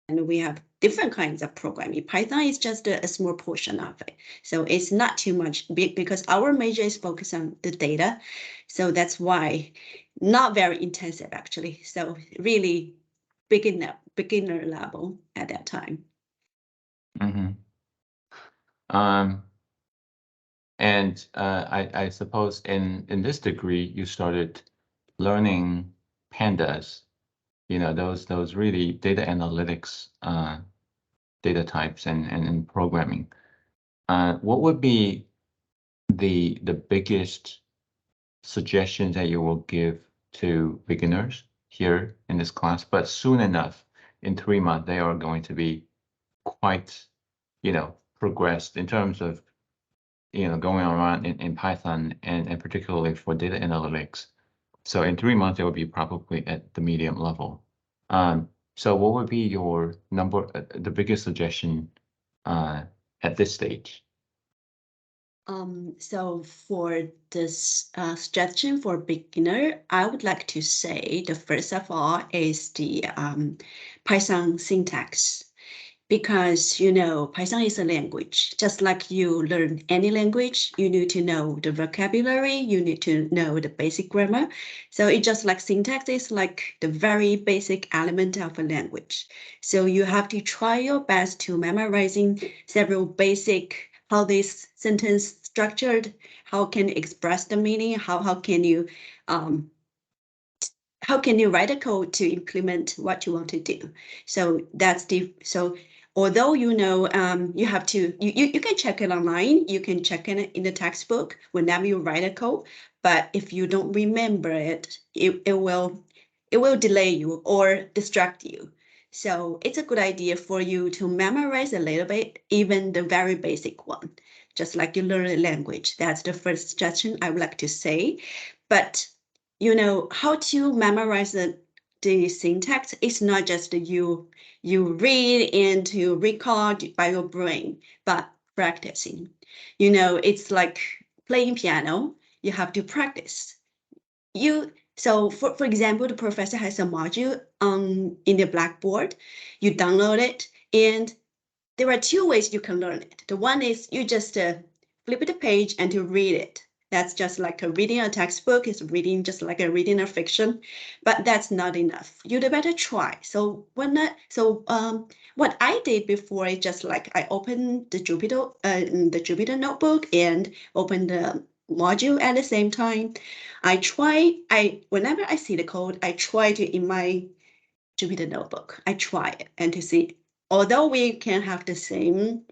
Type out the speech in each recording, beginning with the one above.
And we have different kinds of programming. Python is just a small portion of it. So it's not too much big because our major is focused on the data. So that's why not very intensive actually. So really beginner level at that time. Mm-hmm. And I suppose in this degree, you started learning pandas, those really data analytics data types and programming. What would be the biggest suggestions that you will give to beginners here in this class? But soon enough, in 3 months, they are going to be quite, progressed in terms of going around in Python and particularly for data analytics. So in 3 months, it will be probably at the medium level. So what would be your the biggest suggestion at this stage? So for this suggestion for beginner, I would like to say the first of all is the Python syntax. Because, Python is a language. Just like you learn any language, you need to know the vocabulary, you need to know the basic grammar. So it's just like syntax is like the very basic element of a language. So you have to try your best to memorizing several basic, how this sentence structured, how can you express the meaning, how can you write a code to implement what you want to do? So that's although you have to you can check it online, you can check it in the textbook whenever you write a code, but if you don't remember it will delay you or distract you. So it's a good idea for you to memorize a little bit, even the very basic one, just like you learn a language. That's the first suggestion I would like to say. But how to memorize the syntax is not just you read and you record by your brain, but practicing. It's like playing piano. You have to practice. So for example, the professor has a module in the Blackboard. You download it, and there are two ways you can learn it. The one is you just flip the page and to read it. That's just like reading a textbook. It's reading just like reading a fiction, but that's not enough. You'd better try. So what I did before is just like I opened the Jupyter notebook and opened the module at the same time. Whenever I see the code, I try to in my Jupyter notebook. I try it and to see. Although we can have the same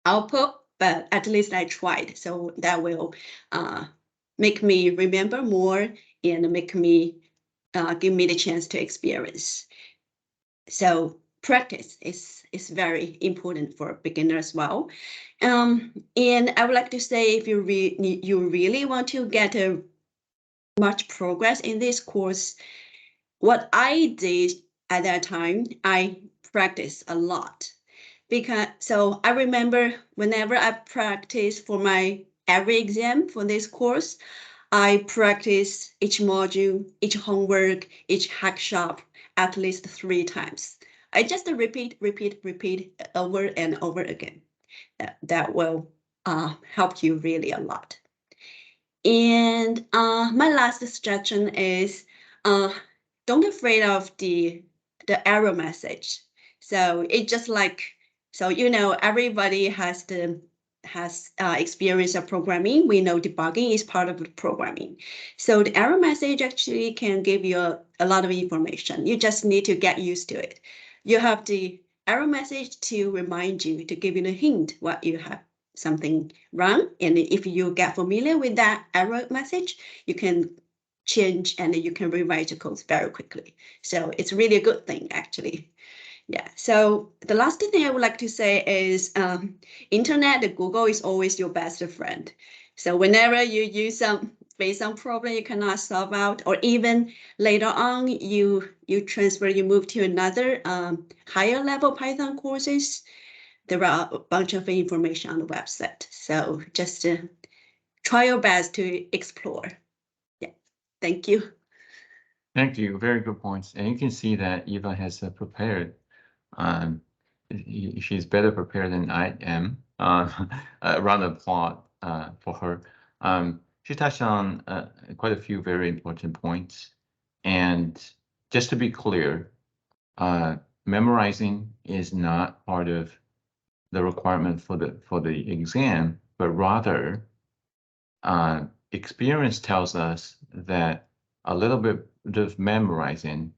output, but at least I tried. So that will make me remember more and make me give me the chance to experience. So practice is very important for beginners as well. And I would like to say, if you really want to get much progress in this course, what I did at that time, I practiced a lot. So I remember whenever I practiced for my every exam for this course, I practice each module, each homework, each hack shop at least 3 times. I just repeat over and over again. That will help you really a lot. And my last suggestion is don't afraid of the error message. So it's just like, everybody has experience of programming. We know debugging is part of the programming. So the error message actually can give you a lot of information. You just need to get used to it. You have the error message to remind you, to give you a hint what you have something wrong. And if you get familiar with that error message, you can change and you can rewrite the codes very quickly. So it's really a good thing, actually. Yeah. So the last thing I would like to say is internet, Google is always your best friend. So whenever you face some problem you cannot solve out, or even later on you move to another higher level Python courses, there are a bunch of information on the website. So just try your best to explore. Yeah, thank you. Thank you. Very good points. And you can see that Eva has prepared She's better prepared than I am. A round of applause for her. She touched on quite a few very important points. And just to be clear, memorizing is not part of the requirement for the exam, but rather experience tells us that a little bit of memorizing,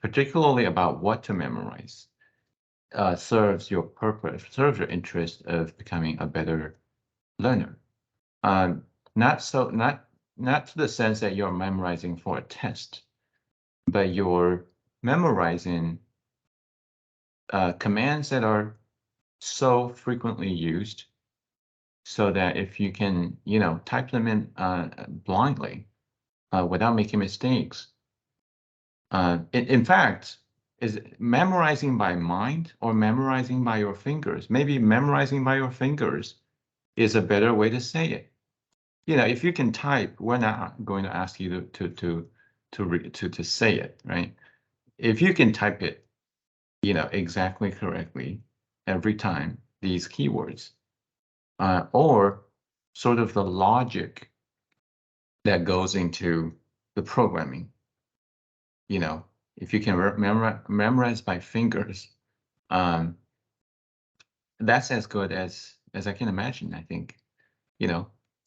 particularly about what to memorize, serves your purpose, serves your interest of becoming a better learner. Not to the sense that you're memorizing for a test, but you're memorizing commands that are so frequently used, so that if you can, type them in blindly without making mistakes. In fact, is memorizing by mind or memorizing by your fingers? Maybe memorizing by your fingers is a better way to say it. If you can type, we're not going to ask you to say it, right? If you can type it, exactly correctly every time, these keywords, or sort of the logic that goes into the programming, if you can memorize by fingers, that's as good as I can imagine, I think,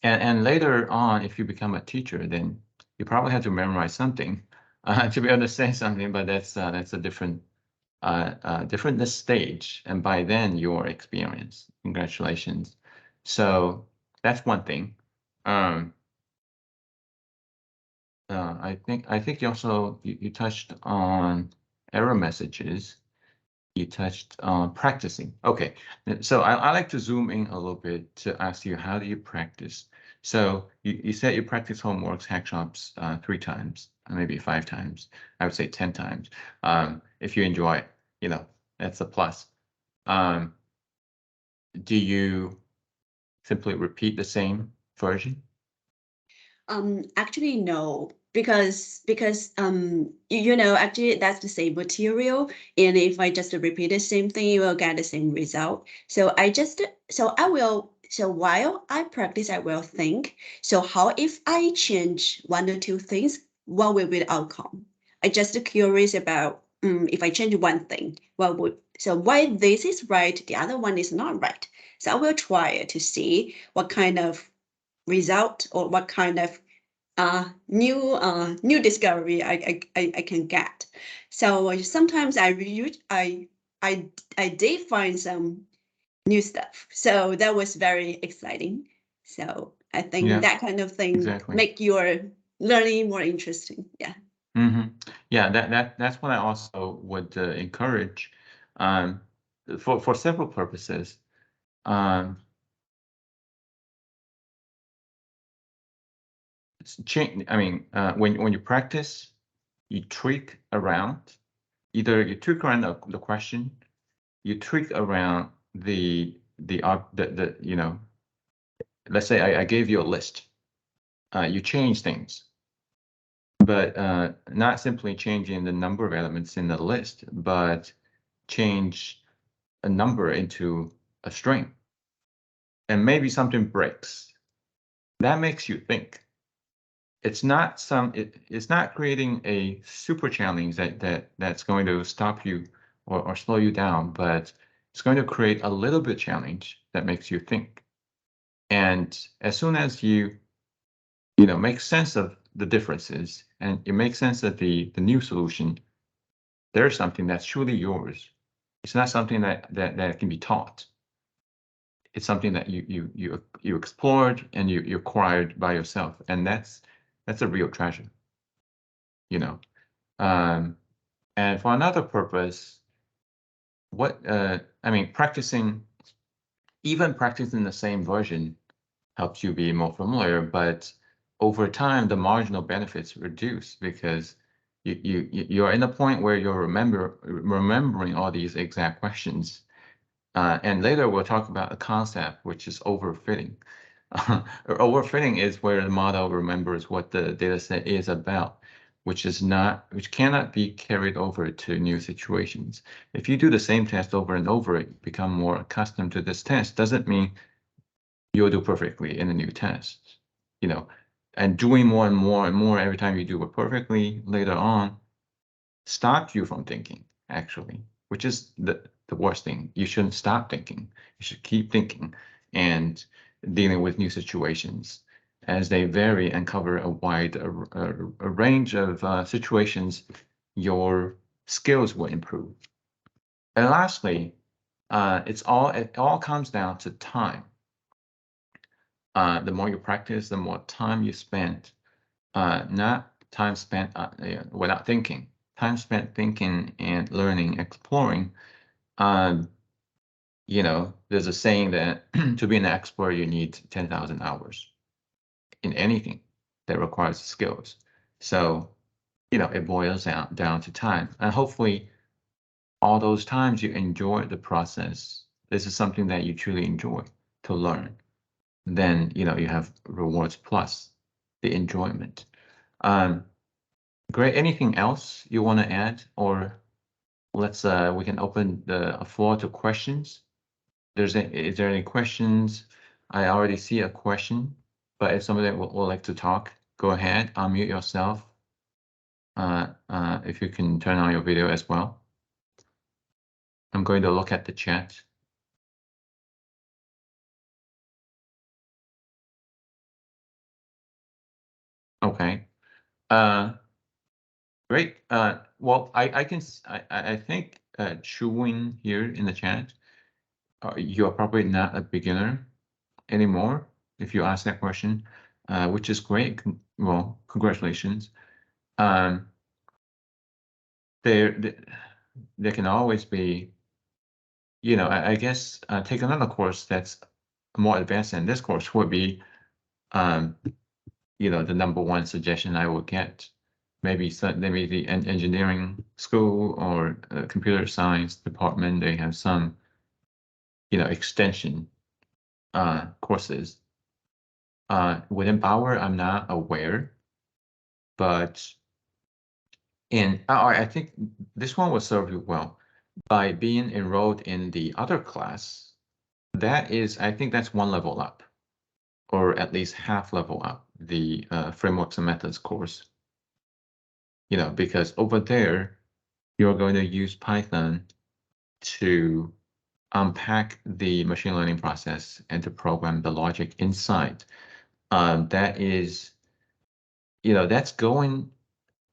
and later on, if you become a teacher, then you probably have to memorize something to be able to say something, but that's a different stage, and by then your experience. Congratulations. So that's one thing. I think you also you touched on error messages. You touched on practicing. Okay, so I like to zoom in a little bit to ask you, how do you practice? So you said you practice homeworks, hack shops 3 times, maybe 5 times. I would say 10 times. If you enjoy it, that's a plus. Do you simply repeat the same version? Actually, no, because actually that's the same material, and if I just repeat the same thing, you will get the same result. So while I practice, I will think. So how if I change 1 or 2 things, what will be the outcome? I just curious about if I change one thing, why this is right, the other one is not right. So I will try to see what kind of result or what kind of new discovery I can get. So sometimes I did find some new stuff. So that was very exciting. So I think Yeah, that kind of thing exactly. make your learning more interesting. Yeah. Yeah, that's what I also would encourage for several purposes. I mean, when you practice, you tweak around. Either you tweak around the question, you tweak around the let's say I gave you a list. You change things, but not simply changing the number of elements in the list, but change a number into a string, and maybe something breaks. That makes you think. It's not it's not creating a super challenge that's going to stop you or slow you down, but it's going to create a little bit challenge that makes you think. And as soon as you make sense of the differences and you make sense of the new solution, there's something that's truly yours. It's not something that can be taught. It's something that you explored and you acquired by yourself, and that's a real treasure, you know. And for another purpose, I mean, even practicing the same version helps you be more familiar, but over time, the marginal benefits reduce because you're in a point where you're remembering all these exact questions. And later we'll talk about a concept, which is overfitting. Overfitting is where the model remembers what the data set is about. which cannot be carried over to new situations. If you do the same test over and over, you become more accustomed to this test, doesn't mean you'll do perfectly in the new test, and doing more and more and more every time you do it perfectly later on stops you from thinking, actually, which is the worst thing. You shouldn't stop thinking. You should keep thinking and dealing with new situations as they vary and cover a wide a range of situations. Your skills will improve. And lastly, it all comes down to time. The more you practice, the more time you spend. Not time spent without thinking. Time spent thinking and learning, exploring. There's a saying that to be an expert, you need 10,000 hours in anything that requires skills. So, it boils down to time. And hopefully, all those times you enjoy the process. This is something that you truly enjoy to learn. Then, you have rewards plus the enjoyment. Great. Anything else you want to add, or we can open the floor to questions. Is there any questions? I already see a question, but if somebody would like to talk, go ahead, unmute yourself. If you can turn on your video as well. I'm going to look at the chat. Okay. Great. Well, I think Shuwin here in the chat, you're probably not a beginner anymore if you ask that question, which is great. Well, congratulations. There can always be, I guess take another course that's more advanced than this course would be, the number one suggestion I would get. Maybe the engineering school or computer science department, they have some, extension courses. Within Bauer, I'm not aware, but I think this one will serve you well by being enrolled in the other class. I think that's one level up, or at least half level up, the frameworks and methods course. Because over there, you're going to use Python to unpack the machine learning process and to program the logic inside. That is, that's going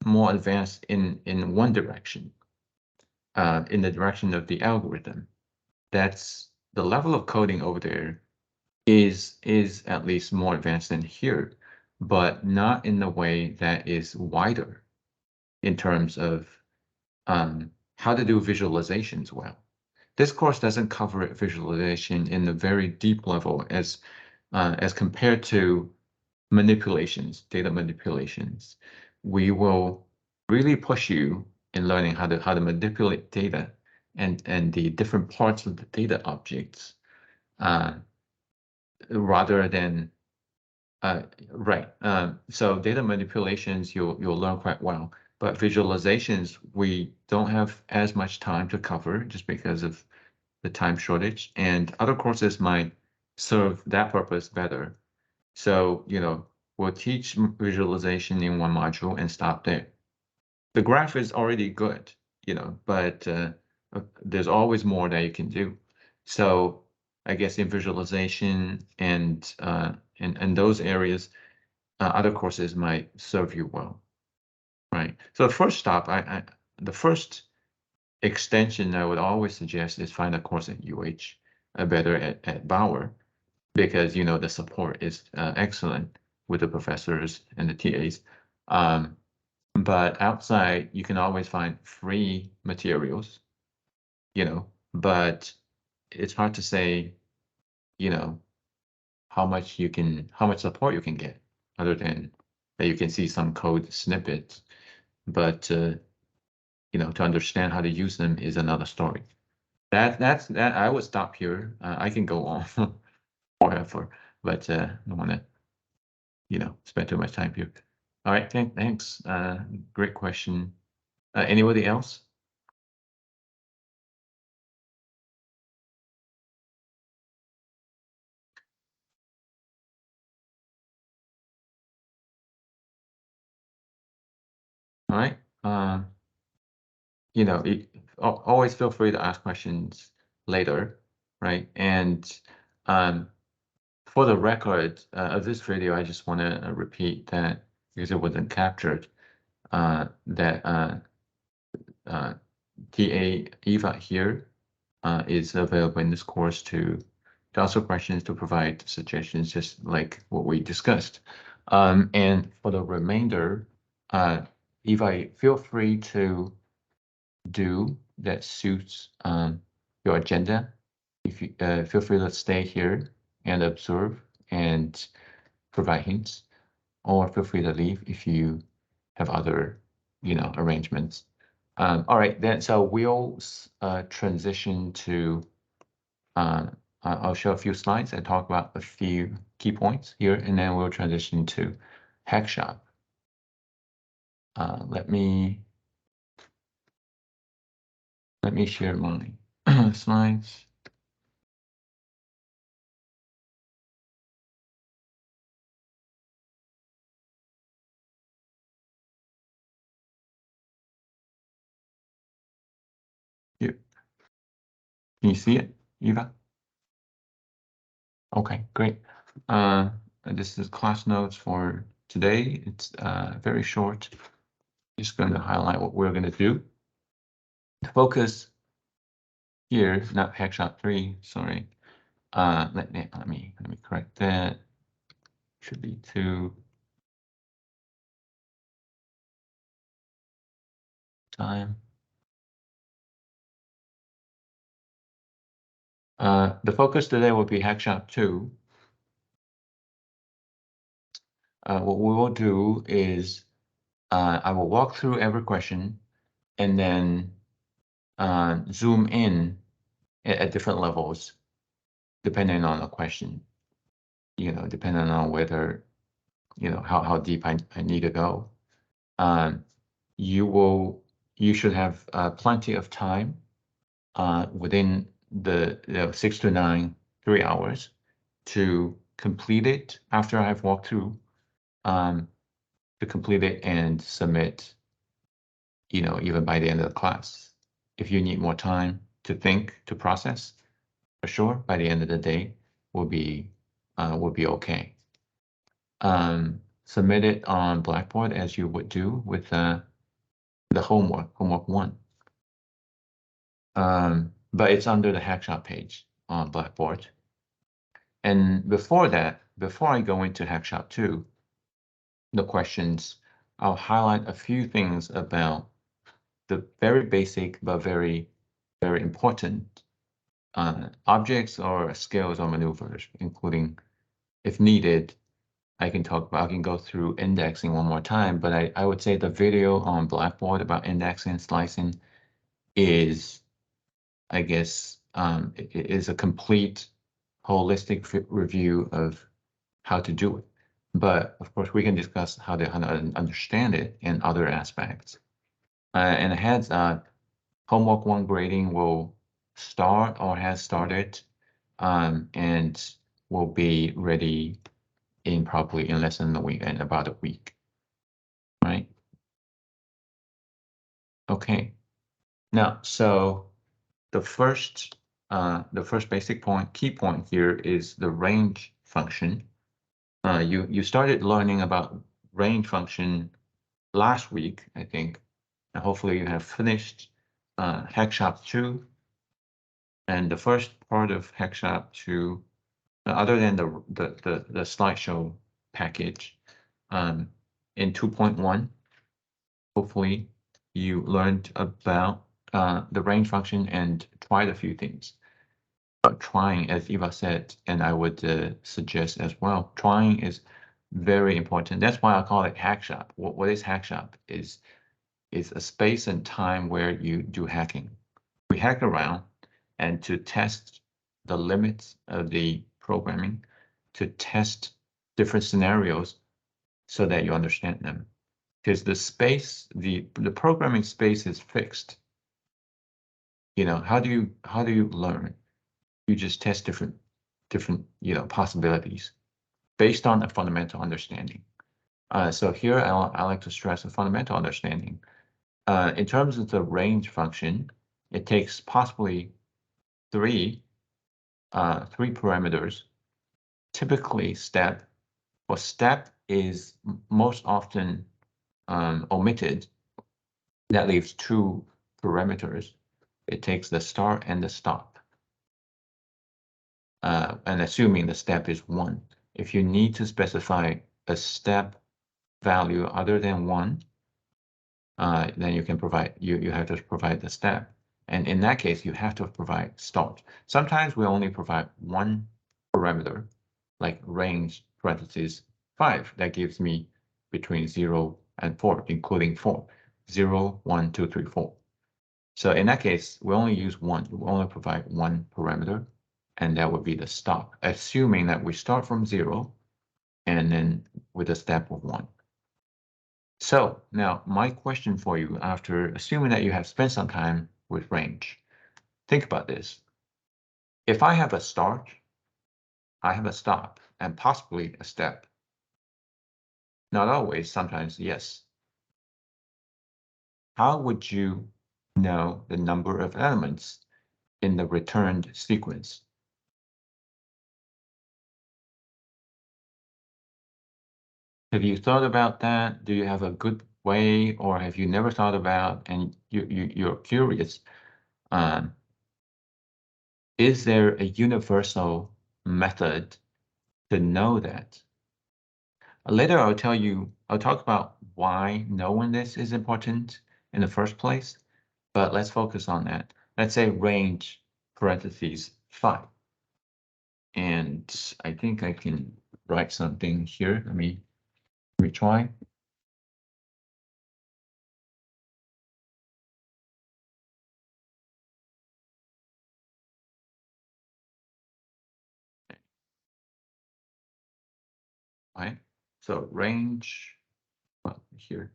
more advanced in one direction, in the direction of the algorithm. That's the level of coding over there is at least more advanced than here, but not in the way that is wider in terms of how to do visualizations well. This course doesn't cover visualization in a very deep level as compared to manipulations, data manipulations. We will really push you in learning how to manipulate data and the different parts of the data objects, rather than right. So data manipulations you'll learn quite well, but visualizations we don't have as much time to cover just because of the time shortage, and other courses might serve that purpose better. So, we'll teach visualization in one module and stop there. The graph is already good, but there's always more that you can do. So I guess in visualization and those areas, other courses might serve you well, right? So the first stop, the first extension I would always suggest is find a course at UH, better at Bauer, because the support is excellent with the professors and the TAs. But outside, you can always find free materials, but it's hard to say, how much support you can get, other than that you can see some code snippets. But to understand how to use them is another story. That I would stop here. I can go on forever, but I don't want to, spend too much time here. All right, thanks. Great question. Anybody else? All right. You know, always feel free to ask questions later, right? And for the record of this video, I just want to repeat that because it wasn't captured, that TA Eva here is available in this course to answer questions, to provide suggestions, just like what we discussed. And for the remainder, Eva, feel free to do that suits your agenda. If you feel free to stay here and observe and provide hints, or feel free to leave if you have other, arrangements. All right, then. So we'll transition to. I'll show a few slides and talk about a few key points here, and then we'll transition to Hackshop. Let me share my slides. Here. Can you see it, Eva? Okay, great. This is class notes for today. It's very short. Just going to highlight what we're going to do. The focus here, not Hackshop 3, sorry. Let me correct that. Should be 2. Time. The focus today will be Hackshop 2. What we will do is I will walk through every question and then zoom in at different levels, depending on the question, depending on whether, how deep I need to go. You should have plenty of time within the 6 to 9, 3 hours to complete it after I've walked through, to complete it and submit, even by the end of the class. If you need more time to think, to process, for sure, by the end of the day will be okay. Submit it on Blackboard as you would do with the homework 1. But it's under the Hackshop page on Blackboard. And before that, before I go into Hackshop 2, the questions, I'll highlight a few things about the very basic but very, very important objects or skills or maneuvers, including, if needed, I can go through indexing one more time, but I would say the video on Blackboard about indexing, slicing is, I guess, it is a complete holistic review of how to do it. But of course, we can discuss how to understand it in other aspects. And heads homework 1 grading will start or has started, and will be ready probably in less than a week, in about a week, right? Okay. Now, so the first basic point, key point here is the range function. You started learning about range function last week, I think, and hopefully you have finished Hackshop 2. And the first part of Hackshop 2, other than the slideshow package, in 2.1, hopefully you learned about the range function and tried a few things. Trying, as Eva said, and I would suggest as well, trying is very important. That's why I call it Hackshop. What is Hackshop? Is a space and time where you do hacking. We hack around and to test the limits of the programming, to test different scenarios so that you understand them. because the space, the programming space is fixed. You know, how do you learn? You just test different possibilities based on a fundamental understanding. So here I like to stress a fundamental understanding. In terms of the range function, it takes possibly three parameters. Typically step is most often omitted. That leaves two parameters. It takes the start and the stop. And assuming the step is 1. If you need to specify a step value other than 1, then you can provide, you have to provide the step. And in that case, you have to provide start. Sometimes we only provide one parameter, like range parentheses 5. That gives me between 0 and 4, including 4. 0, 1, 2, 3, 4. So in that case, we only use one. We only provide one parameter, and that would be the stop, assuming that we start from 0 and then with a step of 1. So now my question for you, after assuming that you have spent some time with range, think about this. If I have a start, I have a stop, and possibly a step. Not always, sometimes yes. How would you know the number of elements in the returned sequence? Have you thought about that? Do you have a good way, or have you never thought about, and you're curious? Is there a universal method to know that? Later, I'll talk about why knowing this is important in the first place, but let's focus on that. Let's say range parentheses 5. And I think I can write something here. Let me try. Right. So range, well, here.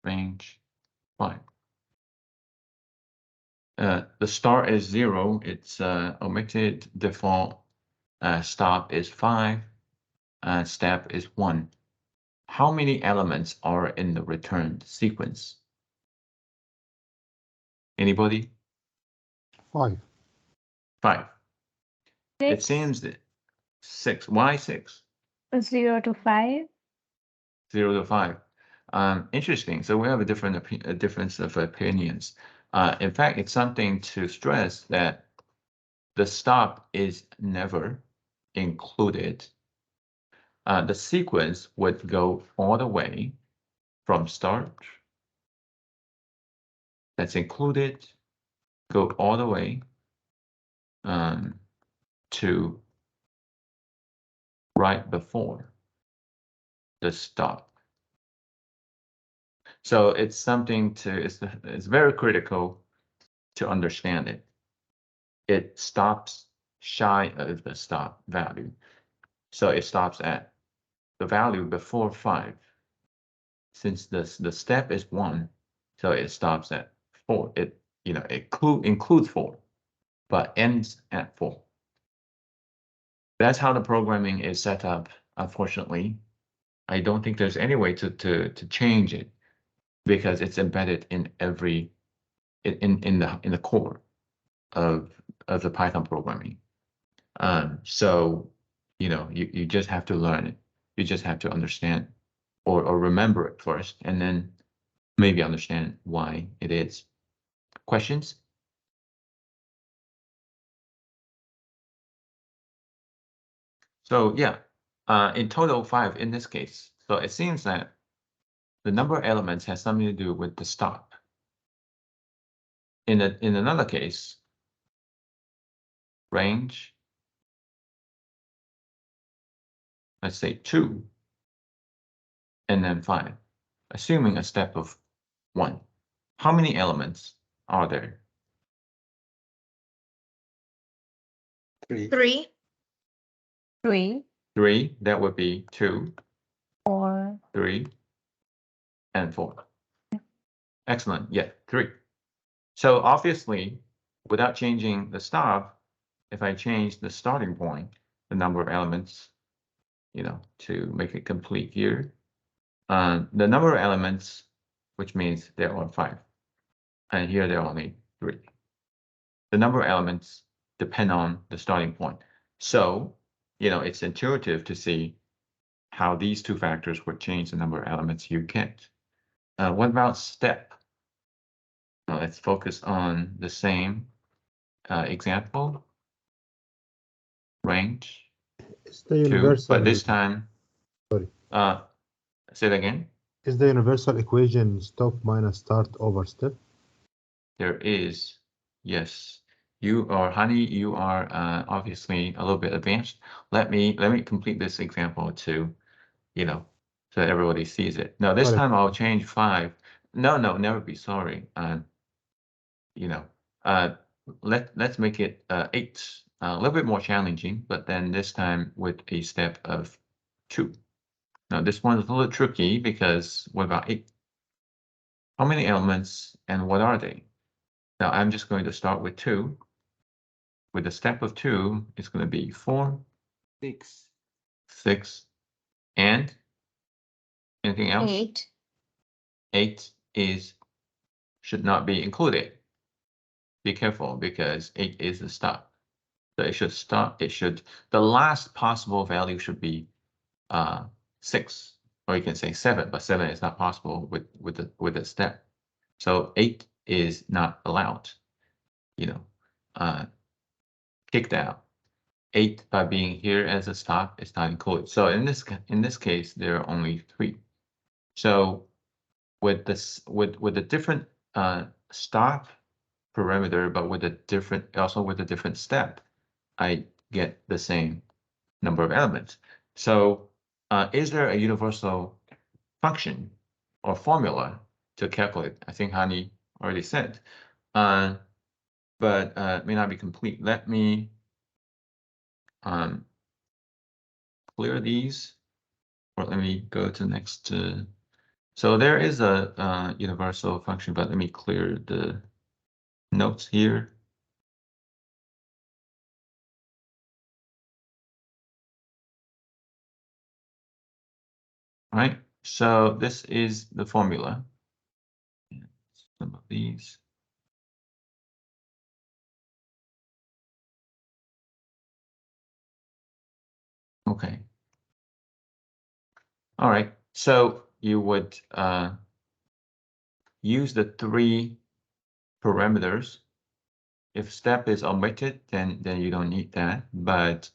Range 5. The start is 0. It's omitted. Default stop is 5. Step is 1. How many elements are in the returned sequence? Anybody? 5. 5. 6. It seems that 6. Why 6? 0 to 5. 0 to 5. Interesting. So we have a difference of opinions. In fact, it's something to stress that the stop is never included. The sequence would go all the way from start. That's included. Go all the way to right before the stop. So it's something to, it's very critical to understand it. It stops shy of the stop value. So it stops at the value before 5. Since the step is 1, so it stops at 4. It includes 4, but ends at 4. That's how the programming is set up. Unfortunately, I don't think there's any way to change it, because it's embedded in every in the core of the Python programming. So you just have to learn it. You just have to understand or remember it first, and then maybe understand why it is. Questions? So yeah, in total 5 in this case. So it seems that the number of elements has something to do with the stop. In another case, range, let's say 2, and then 5, assuming a step of 1. How many elements are there? 3. 3. 3. 3, that would be 2, 4. 3, and 4. Excellent. Yeah, 3. So obviously, without changing the stop, if I change the starting point, the number of elements, to make it complete here, the number of elements, which means there are 5, and here there are only 3. The number of elements depend on the starting point. So, it's intuitive to see how these two factors would change the number of elements you get. What about step? Now let's focus on the same example. Range. Is the 2, universal? but this time. Sorry. Say it again. Is the universal equation stop minus start over step? There is, yes. You are, honey, you are obviously a little bit advanced. Let me complete this example to, so that everybody sees it. Now this time I'll change 5. No, never be sorry. Let's make it 8. A little bit more challenging, but then this time with a step of 2. Now this one's a little tricky because what about 8? How many elements and what are they? Now I'm just going to start with 2. With a step of 2, it's going to be 4, 6, and anything else? 8. 8 should not be included. Be careful because 8 is the stop. So it should stop. The last possible value should be 6, or you can say 7, but 7 is not possible with the step. So 8 is not allowed. Kicked out. 8 by being here as a stop is not included. So in this case, there are only 3. So with the different stop parameter, but with a different step, I get the same number of elements. So is there a universal function or formula to calculate? I think Hani already said, but may not be complete. Let me clear these, or let me go to the next. So there is a universal function, but let me clear the notes here. All right, so this is the formula. Some of these. Okay. All right, so you would use the 3 parameters. If step is omitted, then you don't need that. But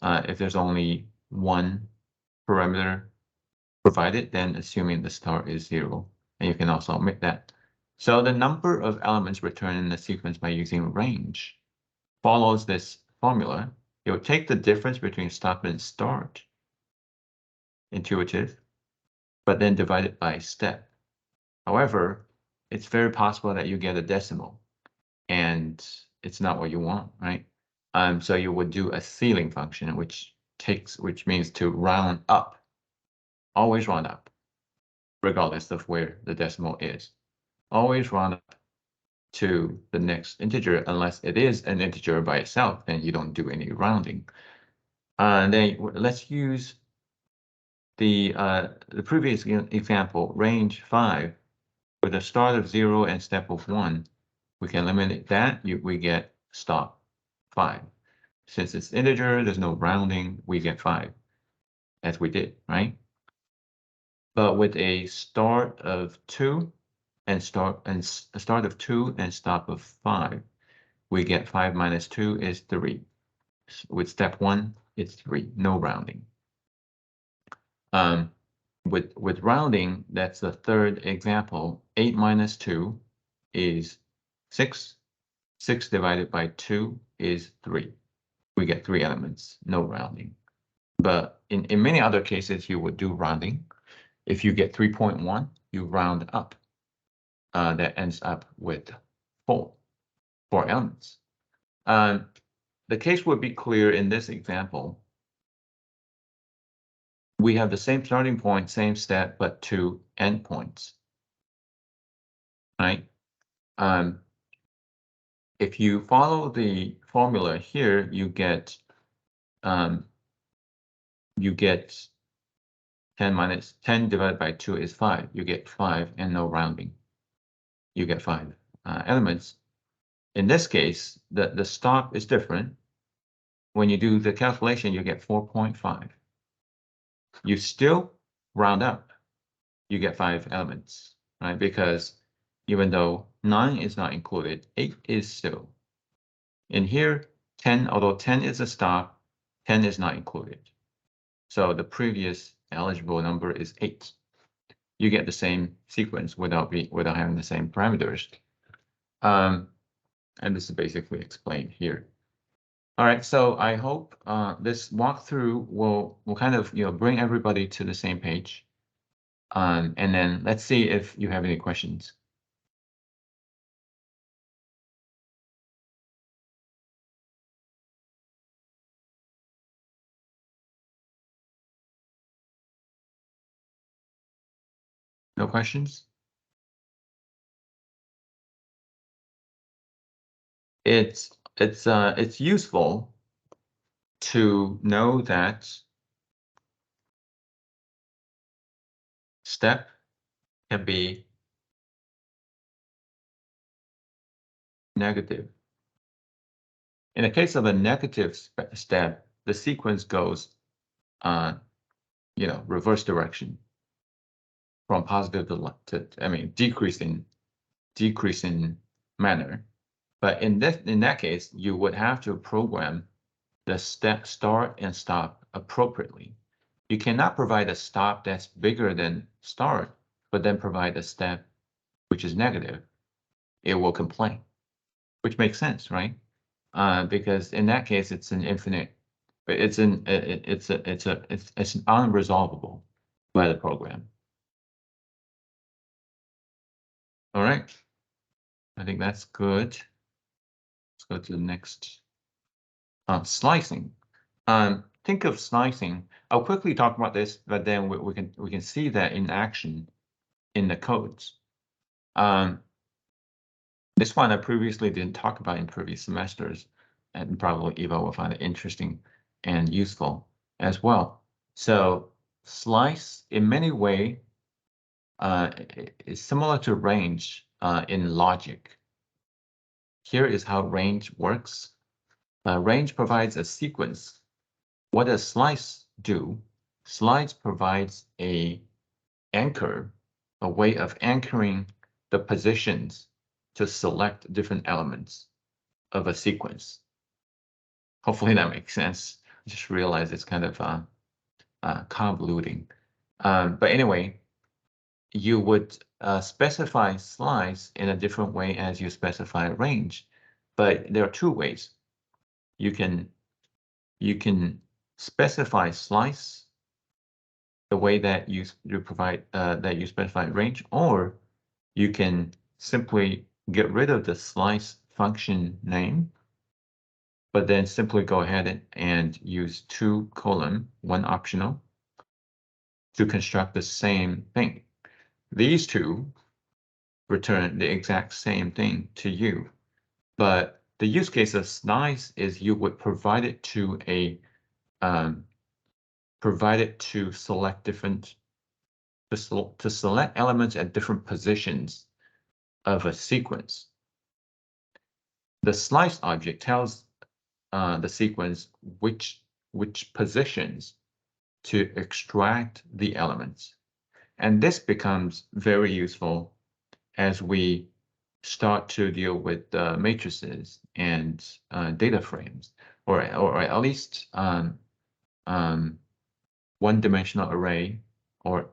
if there's only 1 parameter provided, then assuming the start is 0, and you can also omit that. So the number of elements returned in the sequence by using range follows this formula. It will take the difference between stop and start, intuitive, but then divide it by step. However, it's very possible that you get a decimal, and it's not what you want, right? So you would do a ceiling function, which means to round up, always round up, regardless of where the decimal is. Always round up to the next integer, unless it is an integer by itself, then you don't do any rounding. And then let's use the previous example, range 5, with a start of 0 and step of 1. We can eliminate that. We get stop 5. Since it's integer, there's no rounding. We get 5, as we did, right? But with a start of 2 and a start of 2 and stop of 5, we get 5 minus 2 is 3. With step 1, it's 3, no rounding. With rounding, that's the third example. 8 minus 2 is 6. 6 divided by 2 is 3. We get 3 elements, no rounding. But in many other cases, you would do rounding. If you get 3.1, you round up. That ends up with 4 elements. The case would be clear in this example we have the same starting point, same step, but 2 endpoints, right? If you follow the formula here, you get 10 minus 10 divided by 2 is 5. You get 5 and no rounding. You get 5 elements. In this case, the stop is different. When you do the calculation, you get 4.5. You still round up. You get 5 elements, right? Because even though 9 is not included, 8 is still. In here, 10, although 10 is a stop, 10 is not included. So the previous eligible number is 8. You get the same sequence without having the same parameters. And this is basically explained here. All right, so I hope this walkthrough will kind of bring everybody to the same page. And then let's see if you have any questions. No questions? It's useful to know that step can be negative. In the case of a negative step, the sequence goes, reverse direction from positive to decreasing manner. But in that case, you would have to program the step start and stop appropriately. You cannot provide a stop that's bigger than start, but then provide a step which is negative. It will complain, which makes sense, right? Because in that case, it's an infinite. It's unresolvable by the program. All right, I think that's good. Let's go to the next. Slicing. Think of slicing. I'll quickly talk about this, but then we can see that in action in the codes. This one I previously didn't talk about in previous semesters, and probably Eva will find it interesting and useful as well. So slice in many ways is similar to range in logic. Here is how range works. Range provides a sequence. What does slice do? Slice provides a anchor, a way of anchoring the positions to select different elements of a sequence. Hopefully that makes sense. I just realized it's kind of convoluting. But anyway, you would specify slice in a different way as you specify range. But there are two ways. You can specify slice the way that you provide that you specify range, or you can simply get rid of the slice function name, but then simply go ahead and use 2 : 1 optional to construct the same thing. These two return the exact same thing to you, but the use case of slice is you would provide it to select different to select elements at different positions of a sequence. The slice object tells the sequence which positions to extract the elements, and this becomes very useful as we start to deal with matrices and data frames, or at least one-dimensional array or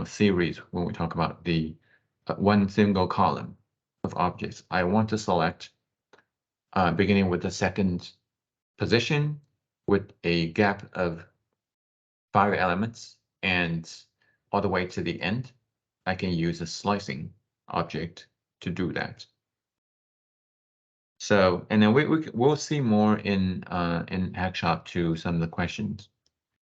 series when we talk about the one single column of objects. I want to select beginning with the second position with a gap of 5 elements and all the way to the end. I can use a slicing object to do that. So, and then we'll see more in Hackshop to some of the questions.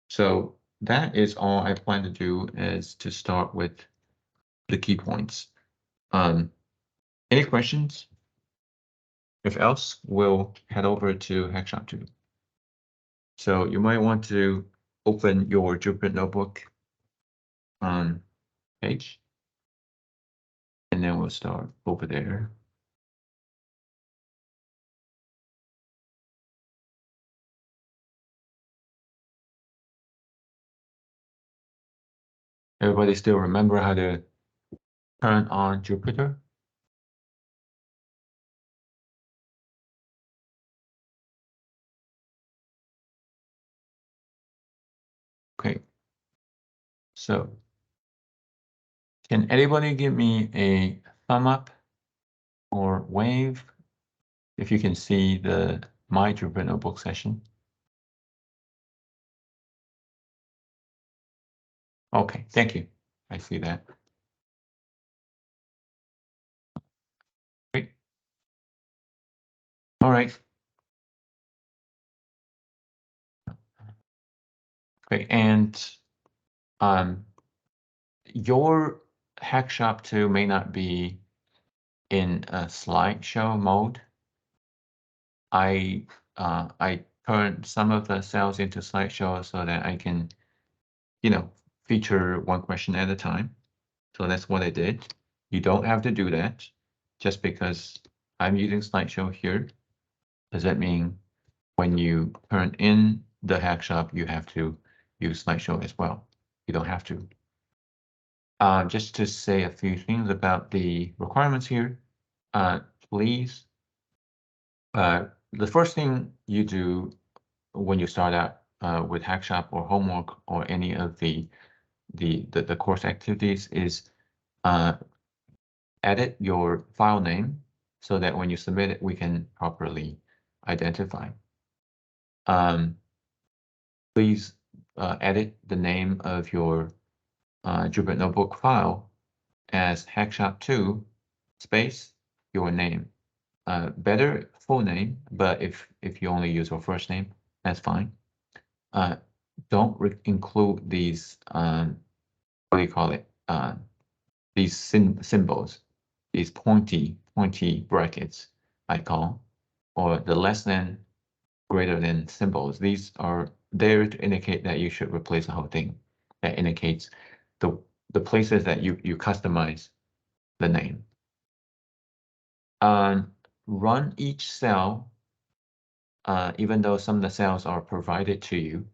So that is all I plan to do, is to start with the key points. Any questions? If else, we'll head over to Hackshop 2. So you might want to open your Jupyter Notebook page, and then we'll start over there. Everybody still remember how to turn on Jupyter? Okay. So can anybody give me a thumb up or wave if you can see the My Jupyter Notebook session? Okay, thank you. I see that. Great. All right. Okay, and your Hackshop 2 may not be in a slideshow mode. I turned some of the cells into slideshow so that I can, feature one question at a time. So that's what I did. You don't have to do that. Just because I'm using slideshow here, does that mean when you turn in the Hackshop, you have to use slideshow as well? You don't have to. Just to say a few things about the requirements here, please. The first thing you do when you start out with Hackshop or homework or any of the course activities is edit your file name so that when you submit it, we can properly identify. Please edit the name of your Jupyter Notebook file as Hackshop2 space your name. Better full name, but if you only use your first name, that's fine. Don't include these what do you call it? These symbols, these pointy brackets, I call, or the less than, greater than symbols. These are there to indicate that you should replace the whole thing. That indicates the places that you customize the name. Run each cell, even though some of the cells are provided to you.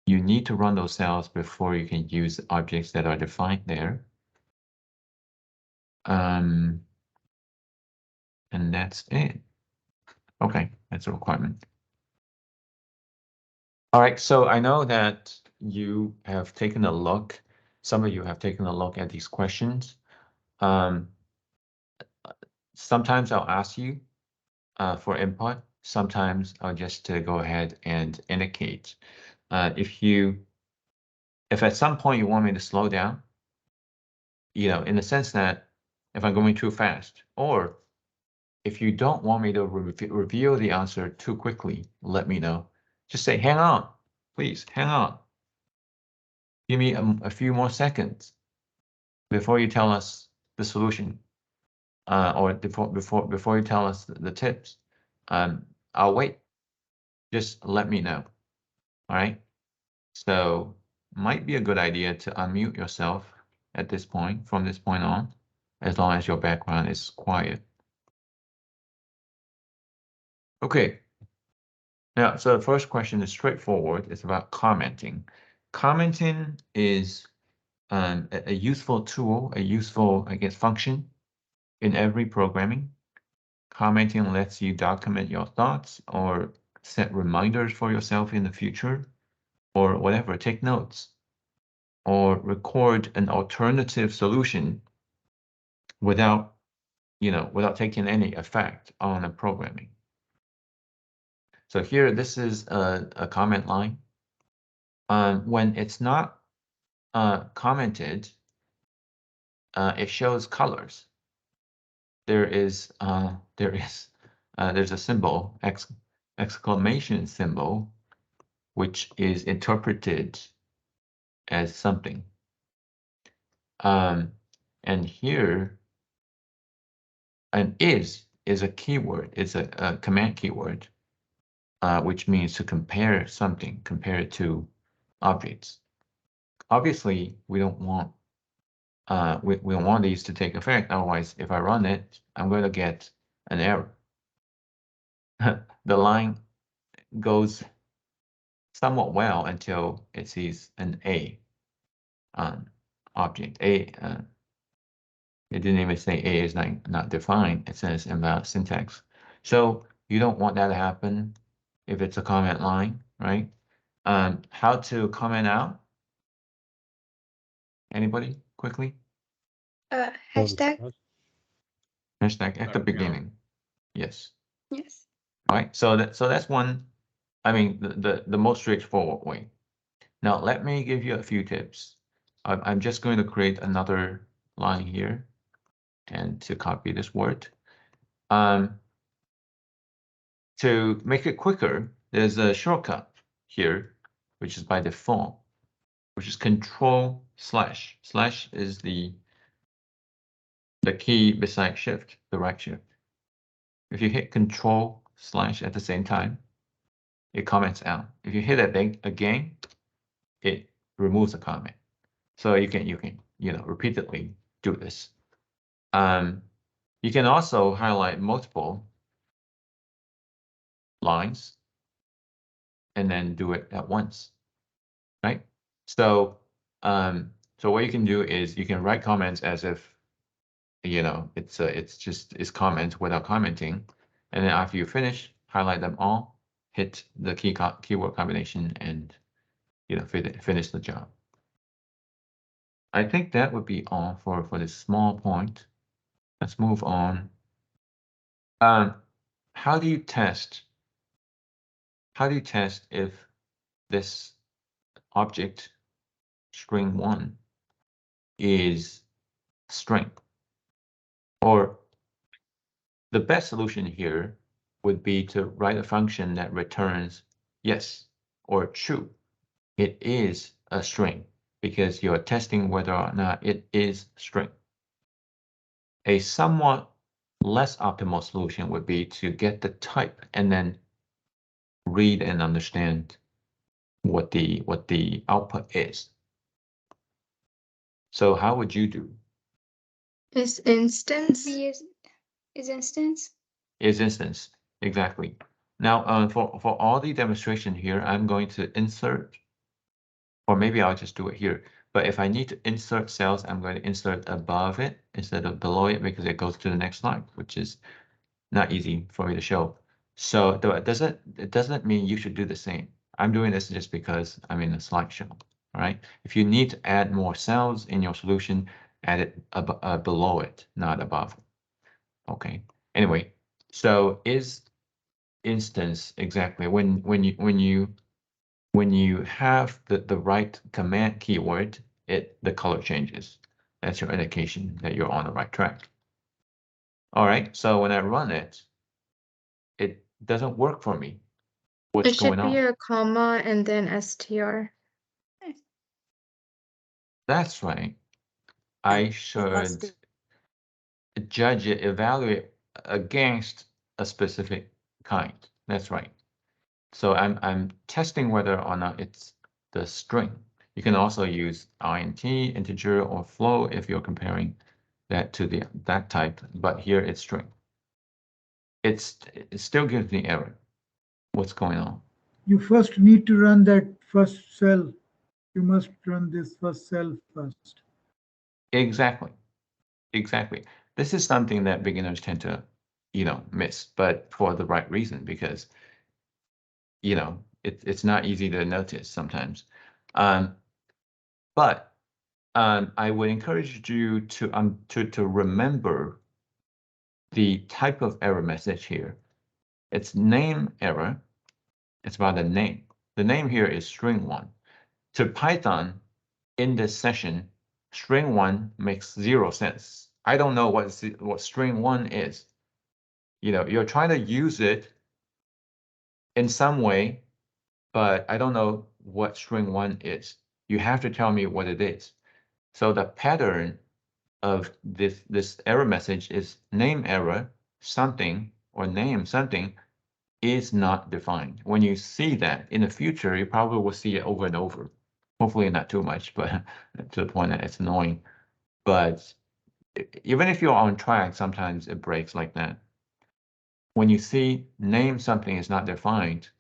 You need to run those cells before you can use objects that are defined there. And that's it. Okay, that's a requirement. All right, so I know that you have taken a look, some of you have taken a look at these questions. Sometimes I'll ask you for input. Sometimes I'll just go ahead and indicate. If at some point you want me to slow down, in the sense that if I'm going too fast, or if you don't want me to reveal the answer too quickly, let me know. Just say, hang on, please, hang on. Give me a few more seconds before you tell us the solution, or before you tell us the tips. I'll wait. Just let me know. All right. So might be a good idea to unmute yourself at this point, from this point on, as long as your background is quiet. Okay. Now, so the first question is straightforward. It's about commenting. Commenting is a useful tool, a useful, I guess, function in every programming. Commenting lets you document your thoughts or set reminders for yourself in the future, or whatever, take notes, or record an alternative solution without taking any effect on the programming. So here, this is a comment line. When it's not commented, it shows colors. There's a symbol, exclamation symbol, which is interpreted as something. And here, an is a keyword. It's a command keyword, which means to compare something, compare it to objects. Obviously, we don't want we don't want these to take effect. Otherwise, if I run it, I'm going to get an error. The line goes somewhat well until it sees an A object. It didn't even say A is not defined. It says invalid syntax. So you don't want that to happen if it's a comment line, right? How to comment out? Anybody quickly? Hashtag. Hashtag at the beginning. Yes. Yes. All right. So that's one. I mean, the most straightforward way. Now let me give you a few tips. I'm just going to create another line here, and to copy this word. To make it quicker, there's a shortcut here, which is by default, which is Control/. Slash is the key beside Shift, the right shift. If you hit Control/ at the same time, it comments out. If you hit it again, it removes the comment. So you can repeatedly do this. You can also highlight multiple lines and then do it at once, right? So so what you can do is you can write comments as if it's comments without commenting, and then after you finish, highlight them all, hit the keyword combination, and finish the job. I think that would be all for this small point. Let's move on. How do you test if this object string1 is string? Or the best solution here would be to write a function that returns yes or true. It is a string, because you're testing whether or not it is string. A somewhat less optimal solution would be to get the type and then read and understand what the output is. So how would you do? Is instance. Is instance. Is instance, exactly. Now, for all the demonstration here, I'm going to insert, or maybe I'll just do it here. But if I need to insert cells, I'm going to insert above it instead of below it, because it goes to the next slide, which is not easy for me to show. So it doesn't mean you should do the same. I'm doing this just because I'm in a slideshow. All right. If you need to add more cells in your solution, add it below it, not above. Okay. Anyway, so is instance exactly when you have the right command keyword, the color changes. That's your indication that you're on the right track. All right. So when I run it, it doesn't work for me. What's going on? It should be a comma and then str. That's right. I should judge it, evaluate against a specific kind. That's right. So I'm testing whether or not it's the string. You can also use int, integer, or float if you're comparing that to that type, but here it's string. It still gives me error. What's going on? You first need to run that first cell. You must run this first cell first. Exactly. This is something that beginners tend to, miss, but for the right reason, because, it's not easy to notice sometimes. But I would encourage you to remember the type of error message here. It's name error. It's about the name. The name here is string1. To Python, in this session, string1 makes 0 sense. I don't know what string1 is. You're trying to use it in some way, but I don't know what string1 is. you have to tell me what it is. So the pattern of this error message is name error something or name something is not defined. When you see that in the future, you probably will see it over and over. Hopefully not too much, but to the point that it's annoying. But even if you're on track, sometimes it breaks like that. When you see name something is not defined,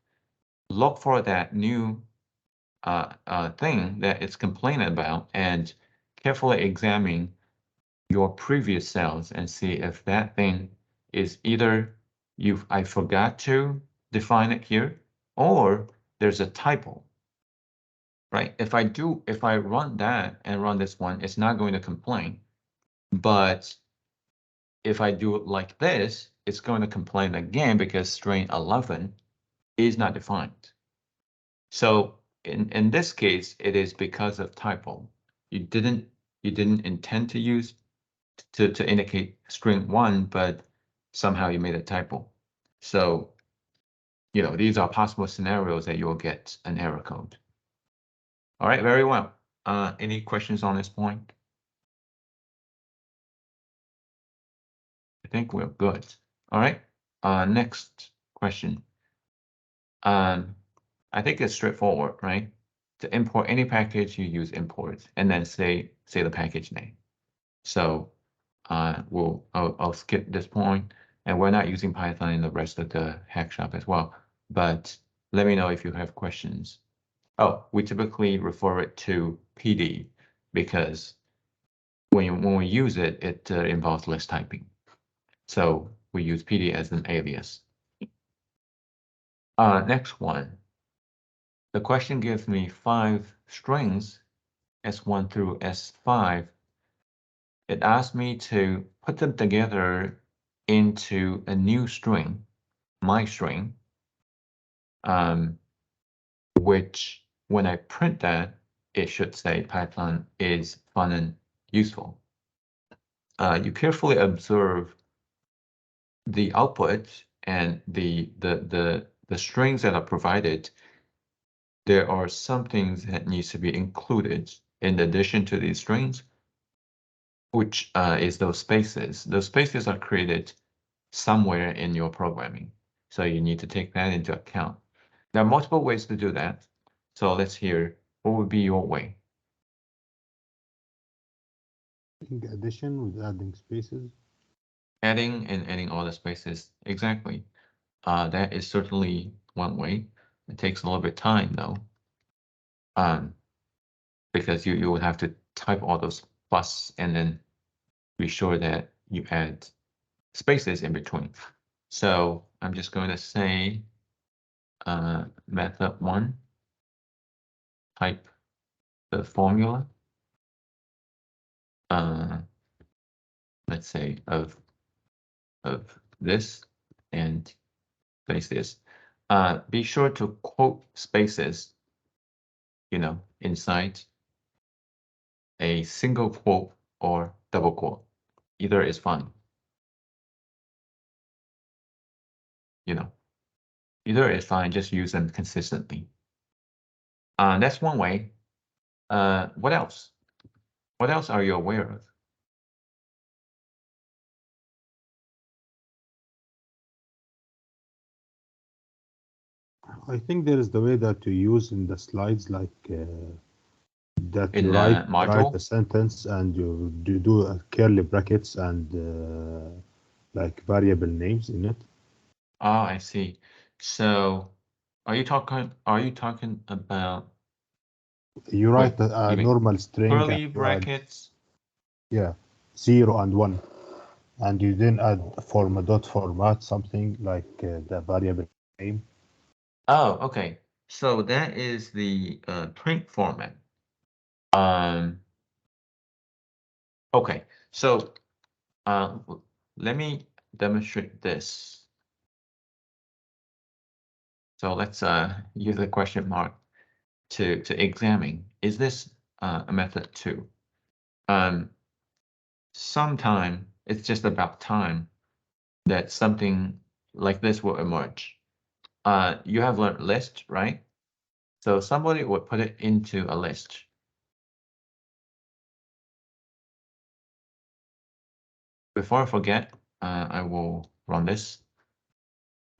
look for that new thing that it's complaining about and carefully examine your previous cells and see if that thing is either I forgot to define it here, or there's a typo, right? If I run that and run this one, it's not going to complain. But if I do it like this, it's going to complain again because string 11 is not defined. So in this case, it is because of typo. You didn't intend to use to indicate string 1, but somehow you made a typo. So, these are possible scenarios that you'll get an error code. All right, very well. Any questions on this point? I think we're good. All right, next question. I think it's straightforward, right? To import any package, you use import and then say the package name. So I'll skip this point, and we're not using Python in the rest of the hack shop as well. But let me know if you have questions. Oh, we typically refer it to PD because when we use it, it involves less typing. So we use PD as an alias. Next one. The question gives me 5 strings, S1 through S5. It asks me to put them together into a new string, my string, which when I print that, it should say Python is fun and useful. You carefully observe the output and the strings that are provided. There are some things that needs to be included in addition to these strings, which is those spaces. Those spaces are created somewhere in your programming. So you need to take that into account. There are multiple ways to do that. So let's hear what would be your way. In addition, with adding spaces. Adding all the spaces, exactly. That is certainly one way. It takes a little bit of time though, because you would have to type all those plus and then be sure that you add spaces in between. So I'm just going to say method 1, type the formula, let's say of this and spaces. Be sure to quote spaces, inside a single quote or double quote. Either is fine. Either is fine, just use them consistently. That's one way. What else? What else are you aware of? I think there is the way that you use in the slides, like that In you the write module? a sentence and you do curly brackets and like variable names in it. Oh, I see. So are you talking about You write you a mean normal string and curly you add, brackets? yeah, 0 and 1, and you then add format something like the variable name. Oh, okay. So that is the print format. Okay, so let me demonstrate this. So let's use a question mark to examine, is this a method 2? Sometime it's just about time that something like this will emerge. You have learned list, right? So somebody would put it into a list. before I forget, I will run this.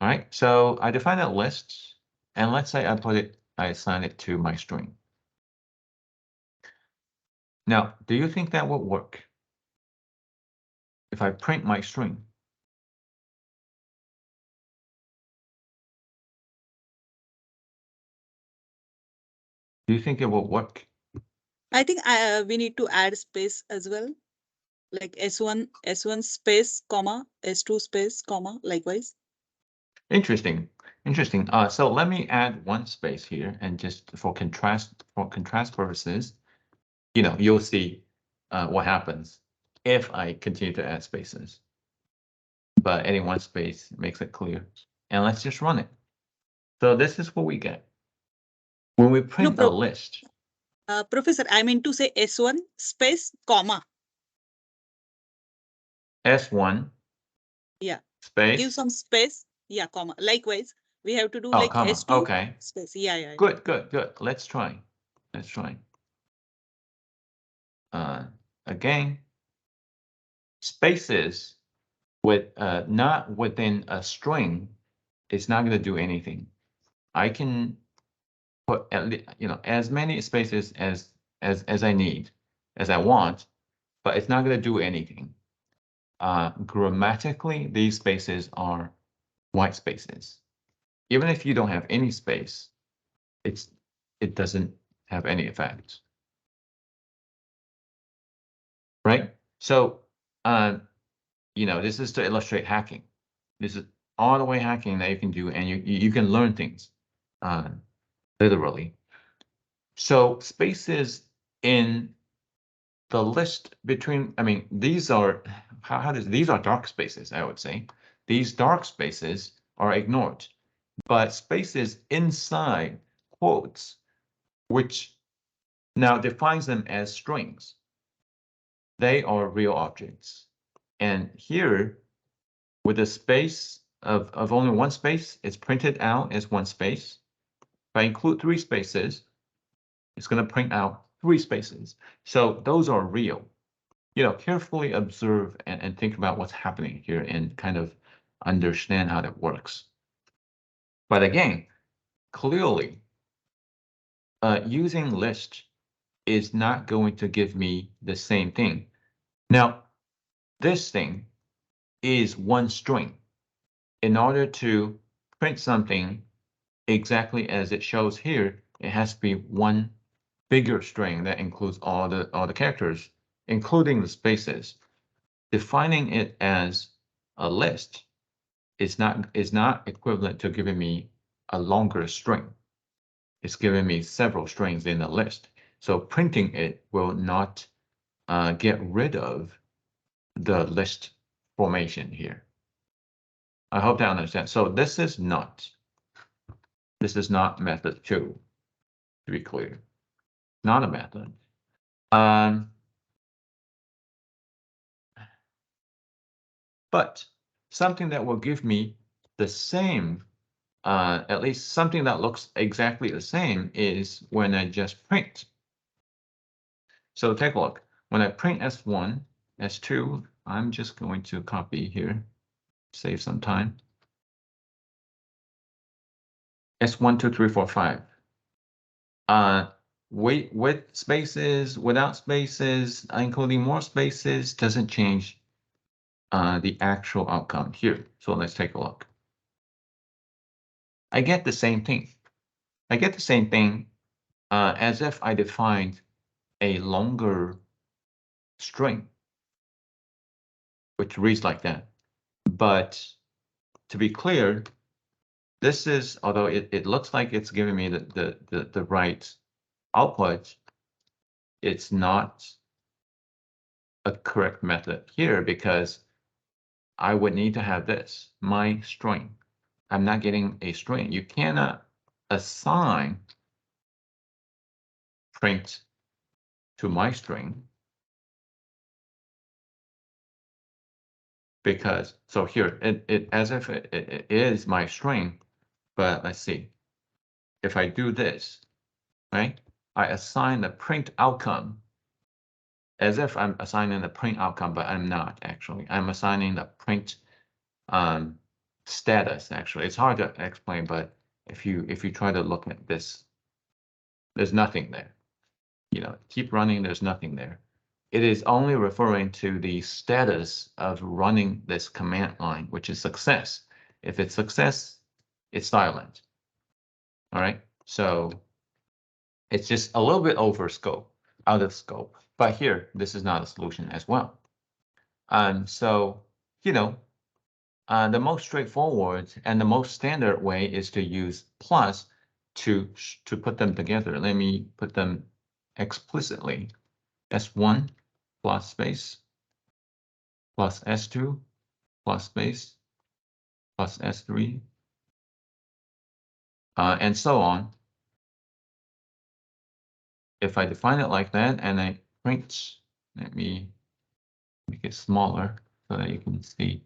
All right, so I define a list, and let's say I assign it to my string. Now, do you think that will work? If I print my string? Do you think it will work? I think we need to add space as well, like S1 space, comma, S2 space, comma, likewise. Interesting, interesting. So let me add one space here, and just for contrast purposes, you'll see what happens if I continue to add spaces. But adding one space makes it clear. And let's just run it. So this is what we get when we print a list. Professor, I mean to say S1 space, comma. S1. Yeah. Space. Give some space. Yeah, comma. Likewise, we have to do like comma. S2 okay. space. Yeah. Good. Let's try. Again, spaces with not within a string is not going to do anything. I can put as many spaces as I need, as I want, but it's not going to do anything. Grammatically, these spaces are white spaces. Even if you don't have any space, it doesn't have any effect. Right? So, this is to illustrate hacking. This is all the way hacking that you can do, and you can learn things literally. So spaces in the list between, these are these are dark spaces, I would say. These dark spaces are ignored, but spaces inside quotes, which now defines them as strings, they are real objects. And here, with a space of only one space, it's printed out as one space. If I include three spaces, it's going to print out three spaces. So those are real. Carefully observe and think about what's happening here and kind of understand how that works. But again, clearly, using list is not going to give me the same thing. Now, this thing is one string. In order to print something exactly as it shows here, it has to be one bigger string that includes all the characters, including the spaces. Defining it as a list is not equivalent to giving me a longer string. It's giving me several strings in a list. So printing it will not get rid of the list formation here. I hope that understand. So this is not method 2, to be clear. Not a method. But something that will give me the same, at least something that looks exactly the same, is when I just print. So take a look. When I print S1, S2, I'm just going to copy here, save some time. S1, 2, 3, 4, 5. With spaces, without spaces, including more spaces, doesn't change the actual outcome here. So let's take a look. I get the same thing. As if I defined a longer string, which reads like that. But to be clear, this is, although it looks like it's giving me the right output, it's not a correct method here, because I would need to have this, my string. I'm not getting a string. You cannot assign print to my string, because, so here, it as if it is my string, but let's see. If I do this, right, I assign the print outcome as if I'm assigning the print outcome, but I'm not actually. I'm assigning the print status actually. It's hard to explain, but if you try to look at this, there's nothing there. You know, keep running, there's nothing there. It is only referring to the status of running this command line, which is success. If it's success, it's silent. All right, so it's just a little bit over scope, out of scope. But here, this is not a solution as well. So, you know, the most straightforward and the most standard way is to use plus to put them together. Let me put them explicitly. S1 plus space plus S2 plus space plus S3 and so on. If I define it like that and I print, let me make it smaller so that you can see.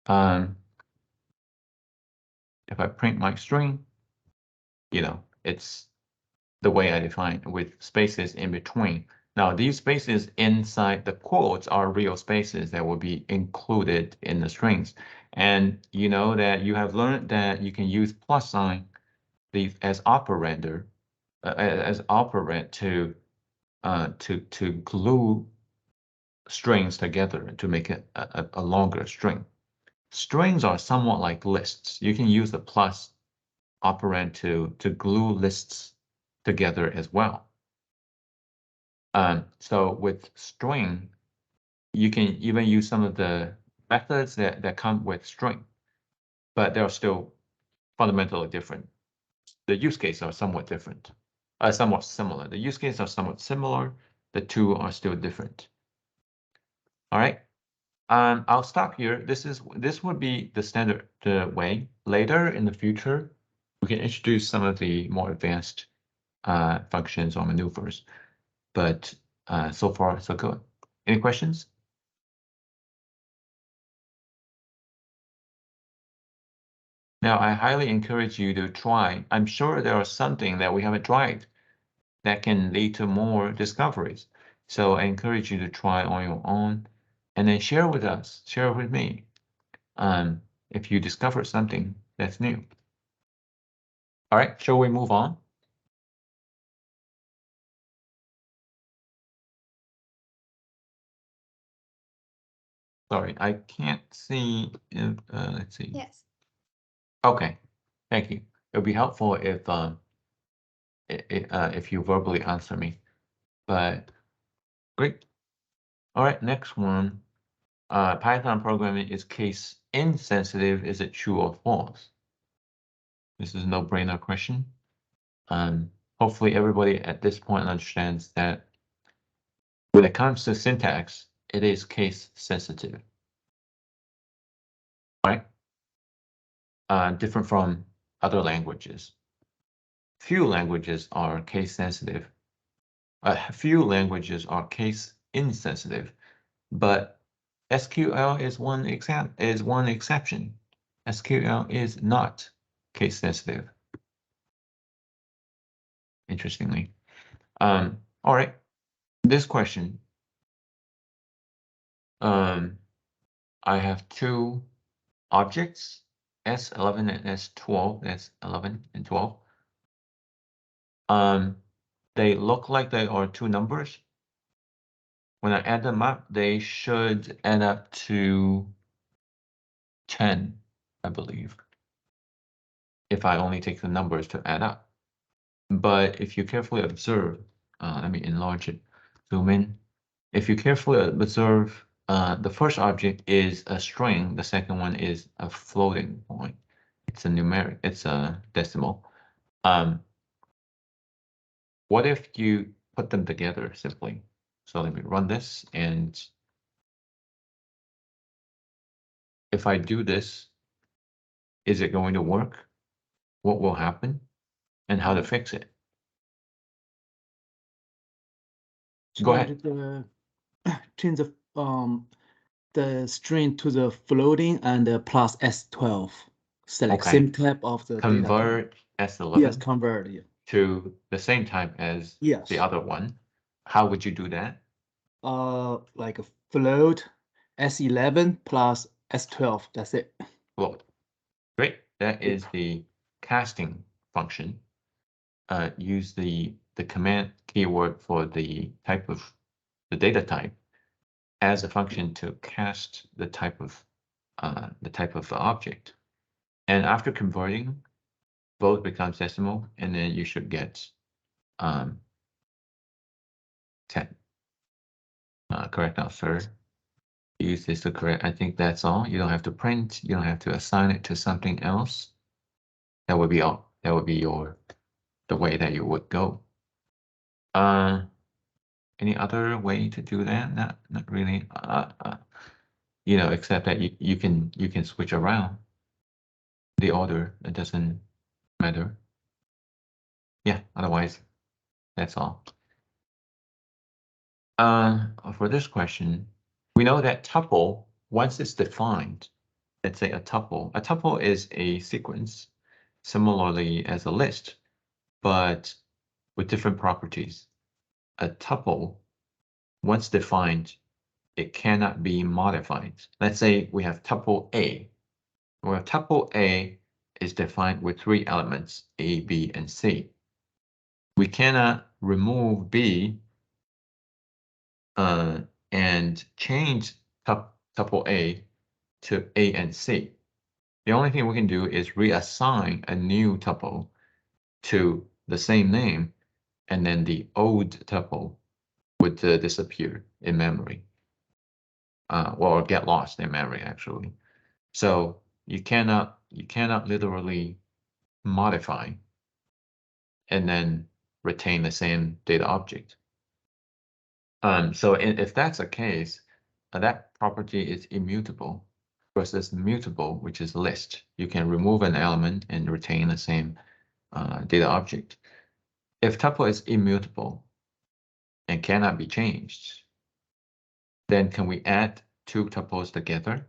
If I print my string, you know, it's the way I define it with spaces in between. Now, these spaces inside the quotes are real spaces that will be included in the strings. And you know that you have learned that you can use plus sign as operator, as operand to glue strings together to make it a longer string. Strings are somewhat like lists. You can use the plus operand to glue lists together as well. So with string, you can even use some of the methods that come with string, but they're still fundamentally different. The use cases are somewhat different, somewhat similar. The use cases are somewhat similar. The two are still different. All right. I'll stop here. This would be the standard way. Later in the future, we can introduce some of the more advanced functions or maneuvers. But so far, so good. Any questions? Now, I highly encourage you to try. I'm sure there are something that we haven't tried that can lead to more discoveries. So I encourage you to try on your own and then share with us, share with me, if you discover something that's new. All right, shall we move on? Sorry, I can't see if, let's see. Yes. Okay, thank you. It'll be helpful if you verbally answer me, but great. All right, next one. Python programming is case insensitive. Is it true or false? This is a no-brainer question. Hopefully everybody at this point understands that when it comes to syntax, it is case sensitive. Right? Different from other languages. Few languages are case sensitive. Few languages are case insensitive, but SQL is one exception. SQL is not case sensitive. Interestingly. All right. This question. I have two objects, S11 and S12. That's 11 and 12. They look like they are two numbers. When I add them up, they should add up to 10, I believe, if I only take the numbers to add up. But if you carefully observe, let me enlarge it, zoom in. If you carefully observe, the first object is a string, the second one is a floating point. It's a numeric, it's a decimal. What if you put them together simply? So let me run this, and if I do this, is it going to work? What will happen? And how to fix it? Go ahead. Change the string to the floating and the plus S12. Select Okay. same type of the data. Convert S11 Yes, convert. Yeah. to the same type as Yes. the other one. How would you do that? like a float S11 plus S12. That's it. Well, great. That is the casting function. Use the command keyword for the type of the data type as a function to cast the type of object. And after converting, both becomes decimal, and then you should get 10. Correct answer. Use this to correct. I think that's all. You don't have to print. You don't have to assign it to something else. That would be all. That would be the way that you would go. Any other way to do that? Not really. You know, except that you can switch around the order. It doesn't matter. Yeah. Otherwise, that's all. For this question, we know that tuple, once it's defined, let's say a tuple is a sequence, similarly as a list, but with different properties. A tuple, once defined, it cannot be modified. Let's say we have tuple A, where tuple A is defined with 3 elements, A, B, and C. We cannot remove B and change tuple A to A and C. The only thing we can do is reassign a new tuple to the same name, and then the old tuple would disappear in memory, or get lost in memory actually. So you cannot literally modify and then retain the same data object. So if that's the case, that property is immutable versus mutable, which is list. You can remove an element and retain the same data object. If tuple is immutable and cannot be changed, then can we add 2 tuples together?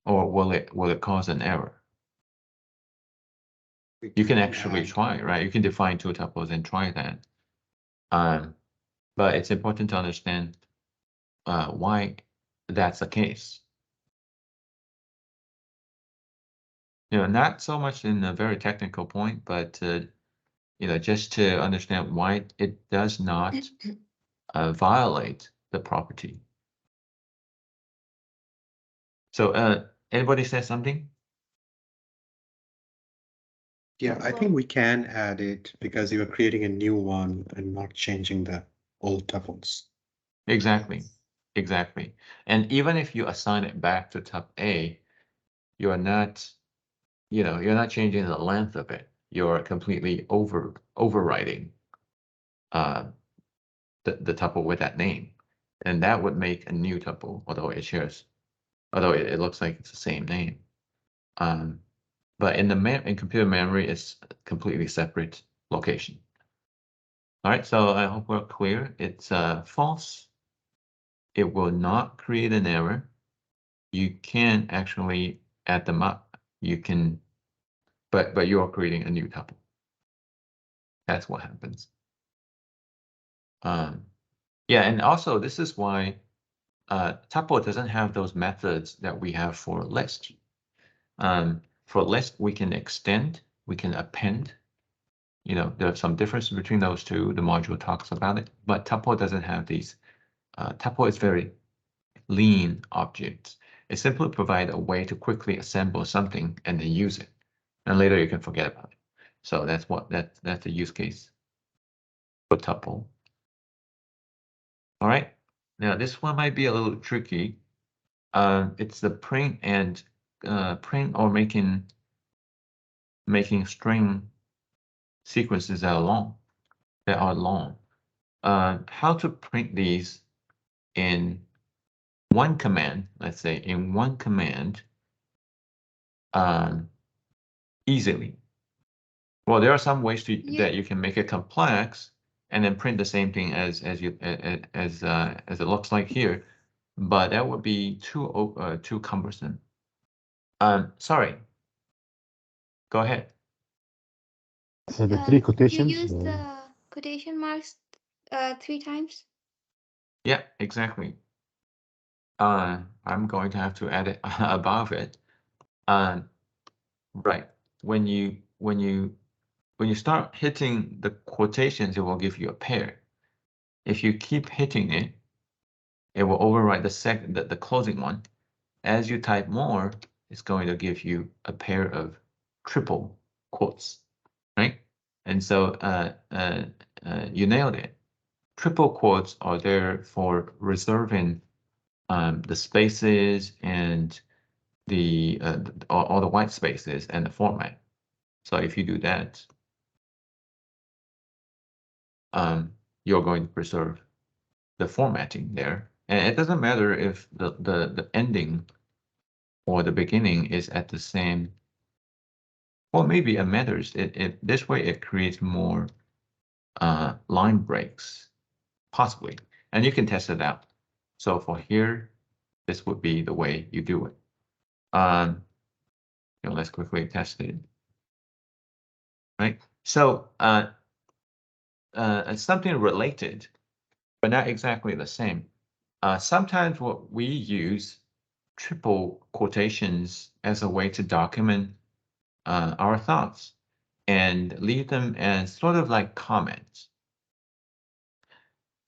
Or will it cause an error? You can actually try, right? You can define 2 tuples and try that. But it's important to understand why that's the case. You know, not so much in a very technical point, but you know, just to understand why it does not violate the property. So, anybody say something? Yeah, I think we can add it because you are creating a new one and not changing the old tuples. Exactly. And even if you assign it back to tuple A, you are not, you know, you're not changing the length of it. You're completely overriding the tuple with that name, and that would make a new tuple, although it looks like it's the same name. But in computer memory, it's a completely separate location. All right, so I hope we're clear. It's false. It will not create an error. You can actually add them up. You can, but you are creating a new tuple. That's what happens. Yeah, and also this is why tuple doesn't have those methods that we have for list. For list, we can extend, we can append. You know, there's some difference between those two. The module talks about it, but tuple doesn't have these. Tuple is very lean objects. It simply provides a way to quickly assemble something and then use it, and later you can forget about it. So that's the use case for tuple. All right. Now this one might be a little tricky. It's the print and print or making string sequences that are long. How to print these in one command? Let's say in one command, easily. Well, there are some ways that you can make it complex and then print the same thing as it looks like here, but that would be too cumbersome. Sorry. Go ahead. So the 3 quotations. You use the quotation marks 3 times? Yeah, exactly. I'm going to have to add it above it. Right. When you start hitting the quotations, it will give you a pair. If you keep hitting it, it will overwrite the closing one. As you type more, it's going to give you a pair of triple quotes, right? And so you nailed it. Triple quotes are there for reserving the spaces and all the white spaces and the format. So if you do that, you're going to preserve the formatting there. And it doesn't matter if the ending or the beginning is at the same, well, maybe it matters. This way it creates more line breaks, possibly. And you can test it out. So for here, this would be the way you do it. Let's quickly test it. Right. So something related, but not exactly the same. Sometimes what we use triple quotations as a way to document our thoughts and leave them as sort of like comments,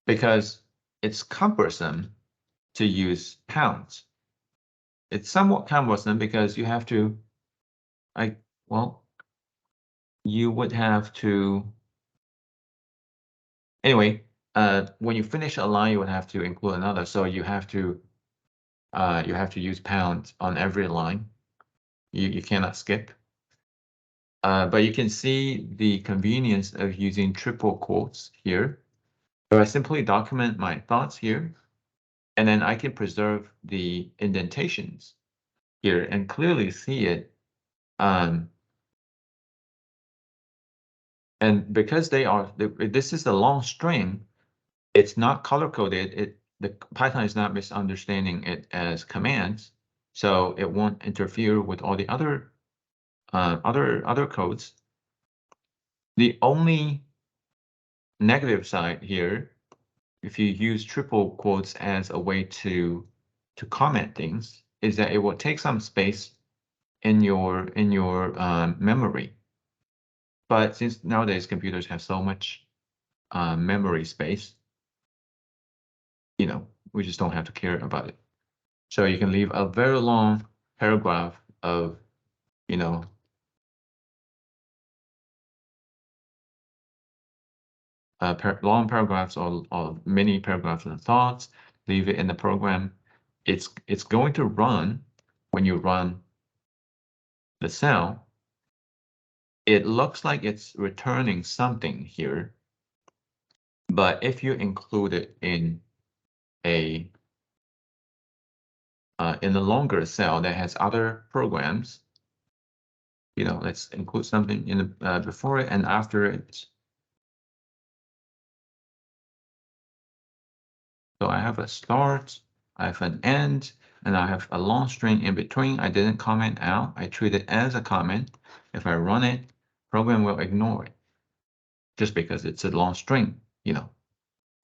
because it's cumbersome to use pounds. It's somewhat cumbersome because you have to, you would have to, anyway, when you finish a line, you would have to include another. So you have to use pounds on every line. You cannot skip. But you can see the convenience of using triple quotes here. So I simply document my thoughts here, and then I can preserve the indentations here and clearly see it. And because this is a long string, it's not color coded. The Python is not misunderstanding it as commands, so it won't interfere with all the other codes. The only negative side here, if you use triple quotes as a way to comment things, is that it will take some space in your memory. But since nowadays computers have so much memory space, we just don't have to care about it. So you can leave a very long paragraph of, long paragraphs or many paragraphs of thoughts, leave it in the program. It's going to run when you run the cell. It looks like it's returning something here, but if you include it in a longer cell that has other programs, let's include something in the before it and after it. So I have a start, I have an end, and I have a long string in between. I didn't comment out. I treat it as a comment. If I run it, program will ignore it just because it's a long string. You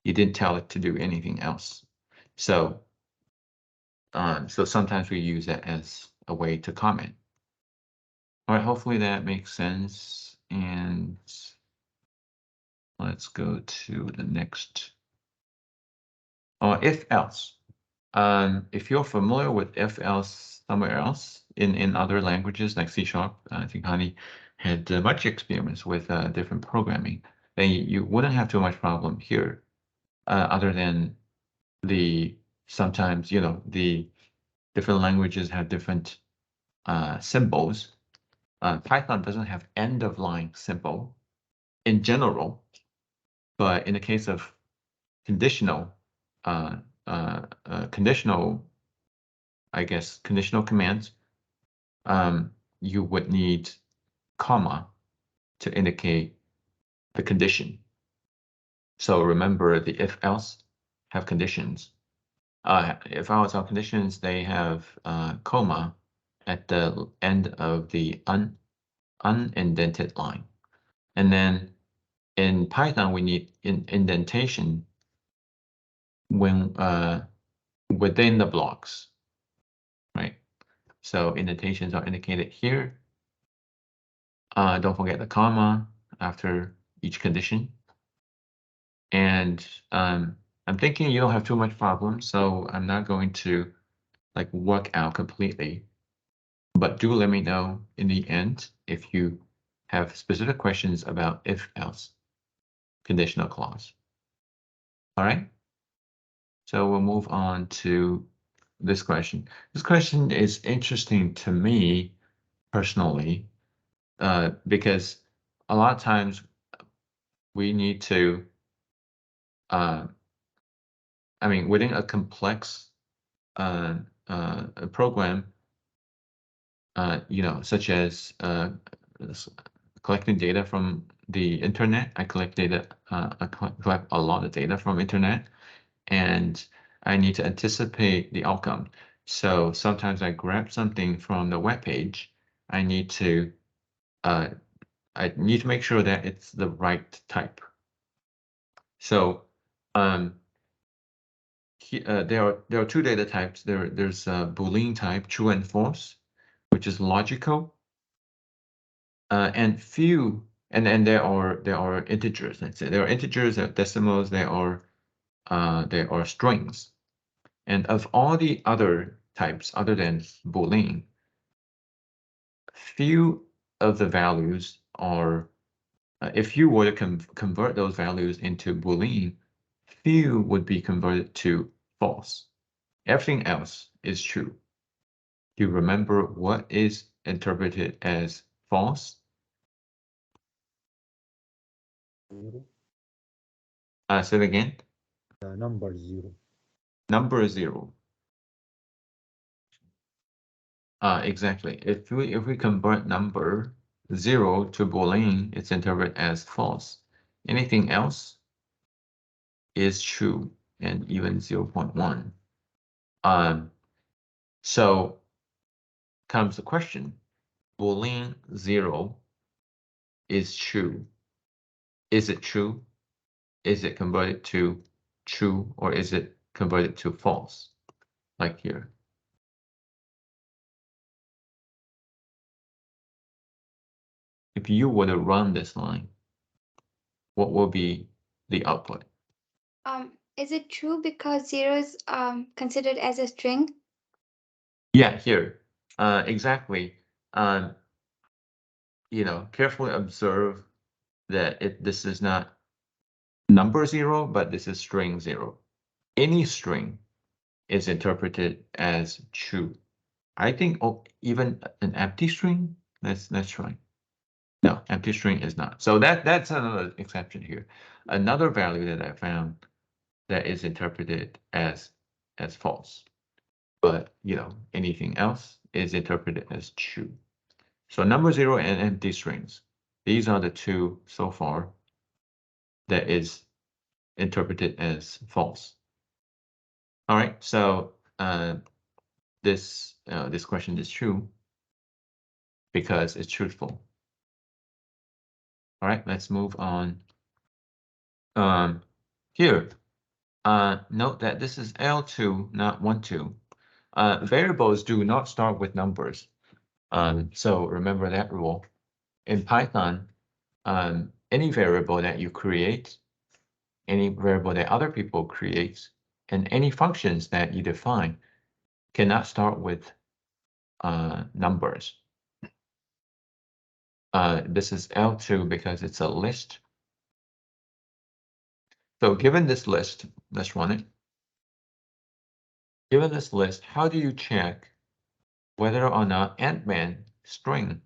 didn't tell it to do anything else. So sometimes we use that as a way to comment. All right, hopefully that makes sense. And let's go to the next. If else. If you're familiar with if else somewhere else in other languages like C#, I think Hani had much experience with different programming, then you wouldn't have too much problem here, other than sometimes the different languages have different symbols. Python doesn't have end of line symbol in general, but in the case of conditional commands, you would need comma to indicate the condition. So remember, the if else have conditions. If else have conditions, they have comma at the end of the unindented line. And then in Python, we need indentation when within the blocks, right? So indentations are indicated here. Don't forget the comma after each condition. And I'm thinking you don't have too much problem, so I'm not going to like work out completely. But do let me know in the end if you have specific questions about if-else conditional clause. All right. So we'll move on to this question. This question is interesting to me personally, because a lot of times we need to, I mean, within a complex program, you know, such as collecting data from the internet. I collect data, I collect a lot of data from internet, and I need to anticipate the outcome. So sometimes I grab something from the web page. I need to make sure that it's the right type. So there are two data types. There's a Boolean type, true and false, which is logical, and few, and then there are integers. Let's say there are integers, there are decimals, there are strings, and of all the other types other than Boolean, few of the values are, if you were to convert those values into Boolean, few would be converted to false. Everything else is true. Do you remember what is interpreted as false? Zero. Say it again. Number 0. Number 0. Exactly. If we convert number 0 to Boolean, it's interpreted as false. Anything else is true, and even 0.1. So comes the question: Boolean 0 is true. Is it true? Is it converted to true, or is it converted to false? Like here. If you were to run this line, what will be the output? Is it true because 0 is considered as a string? Yeah, here. Exactly. You know, carefully observe that this is not number 0, but this is string 0. Any string is interpreted as true. I think even an empty string. Let's try. No, empty string is not. So that's another exception here. Another value that I found that is interpreted as false. But you know, anything else is interpreted as true. So number 0 and empty strings. These are the two so far that is interpreted as false. All right, so this question is true because it's truthful. All right, let's move on. Here, note that this is L2, not 1, 2. Variables do not start with numbers. So remember that rule. In Python, any variable that you create, any variable that other people create, and any functions that you define cannot start with numbers. This is L2 because it's a list. So given this list, let's run it. Given this list, how do you check whether or not Ant-Man string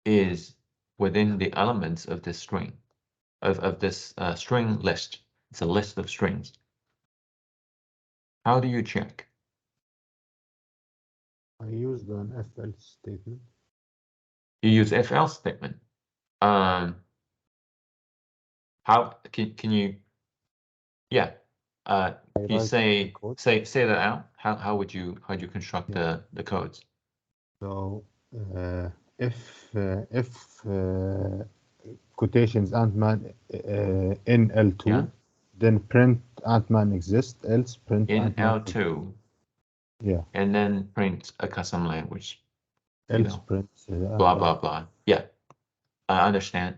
is within the elements of this string, of this string list? It's a list of strings. How do you check? I used an if-else statement. You use if-else statement. How can you? Yeah. Can you say that out? How would you construct the codes? So if quotations Ant-Man in L2, Yeah. then print Ant-Man exists, else print In Ant-Man. L2, Yeah, and then print a custom language, you else know, print blah, blah, blah. Yeah, I understand.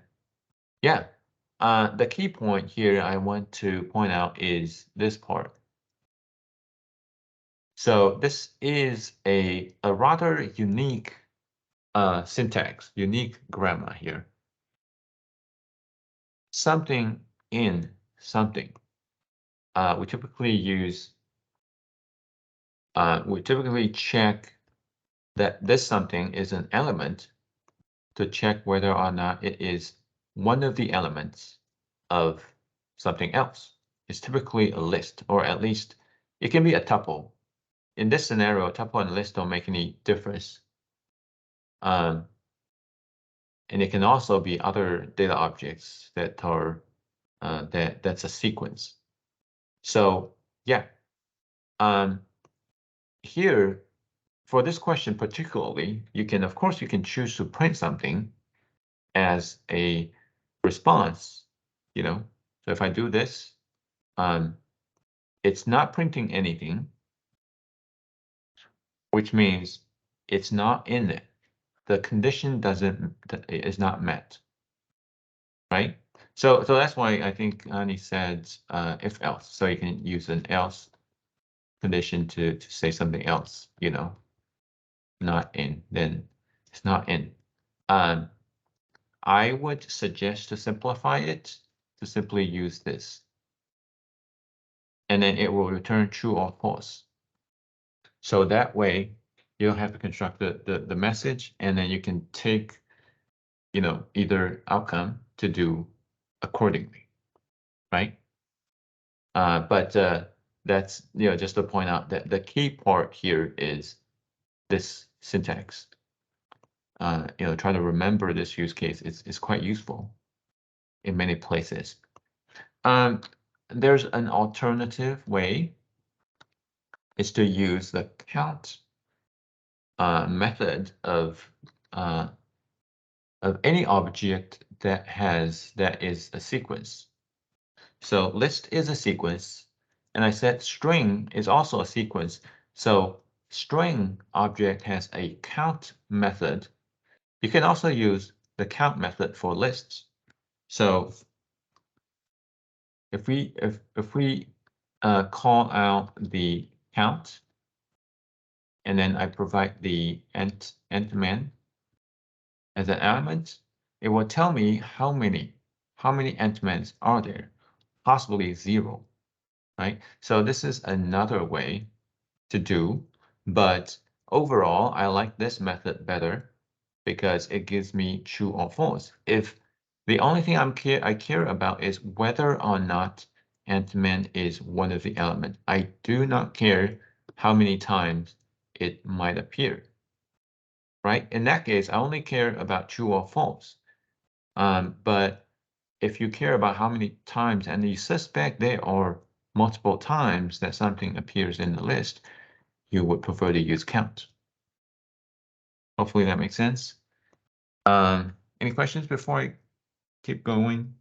Yeah. The key point here I want to point out is this part. So this is a rather unique syntax, unique grammar here. Something in something. We typically check that this something is an element to check whether or not it is one of the elements of something else. It's typically a list, or at least it can be a tuple. In this scenario, a tuple and a list don't make any difference. And it can also be other data objects that are that's a sequence. So yeah, here for this question particularly, you can choose to print something as a response, you know. So if I do this, it's not printing anything, which means it's not in it. The condition is not met, right? So that's why I think Annie said if else. So you can use an else condition to say something else, you know, not in, then it's not in. I would suggest to simplify it to simply use this. And then it will return true or false. So that way you don't have to construct the message, and then you can take, you know, either outcome to do accordingly, right? But that's, you know, just to point out that the key part here is this syntax. You know, try to remember this use case. It's quite useful in many places. There's an alternative way, is to use the count method of any object that is a sequence. So list is a sequence, and I said string is also a sequence. So string object has a count method. You can also use the count method for lists. So if we call out the count, and then I provide the ntman as an element, it will tell me how many ntmans are there, possibly 0, right? So this is another way to do, but overall, I like this method better because it gives me true or false. If the only thing I care about is whether or not ntman is one of the elements, I do not care how many times it might appear. Right? In that case, I only care about true or false. But if you care about how many times and you suspect there are multiple times that something appears in the list, you would prefer to use count. Hopefully that makes sense. Any questions before I keep going?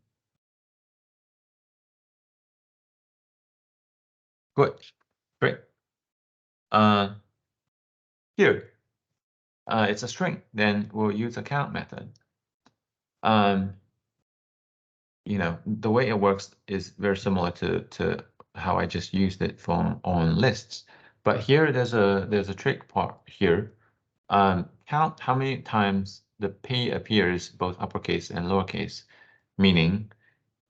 Good, great. Here, it's a string, then we'll use a count method. You know, the way it works is very similar to how I just used it on lists. But here there's a trick part here. Count how many times the P appears, both uppercase and lowercase, meaning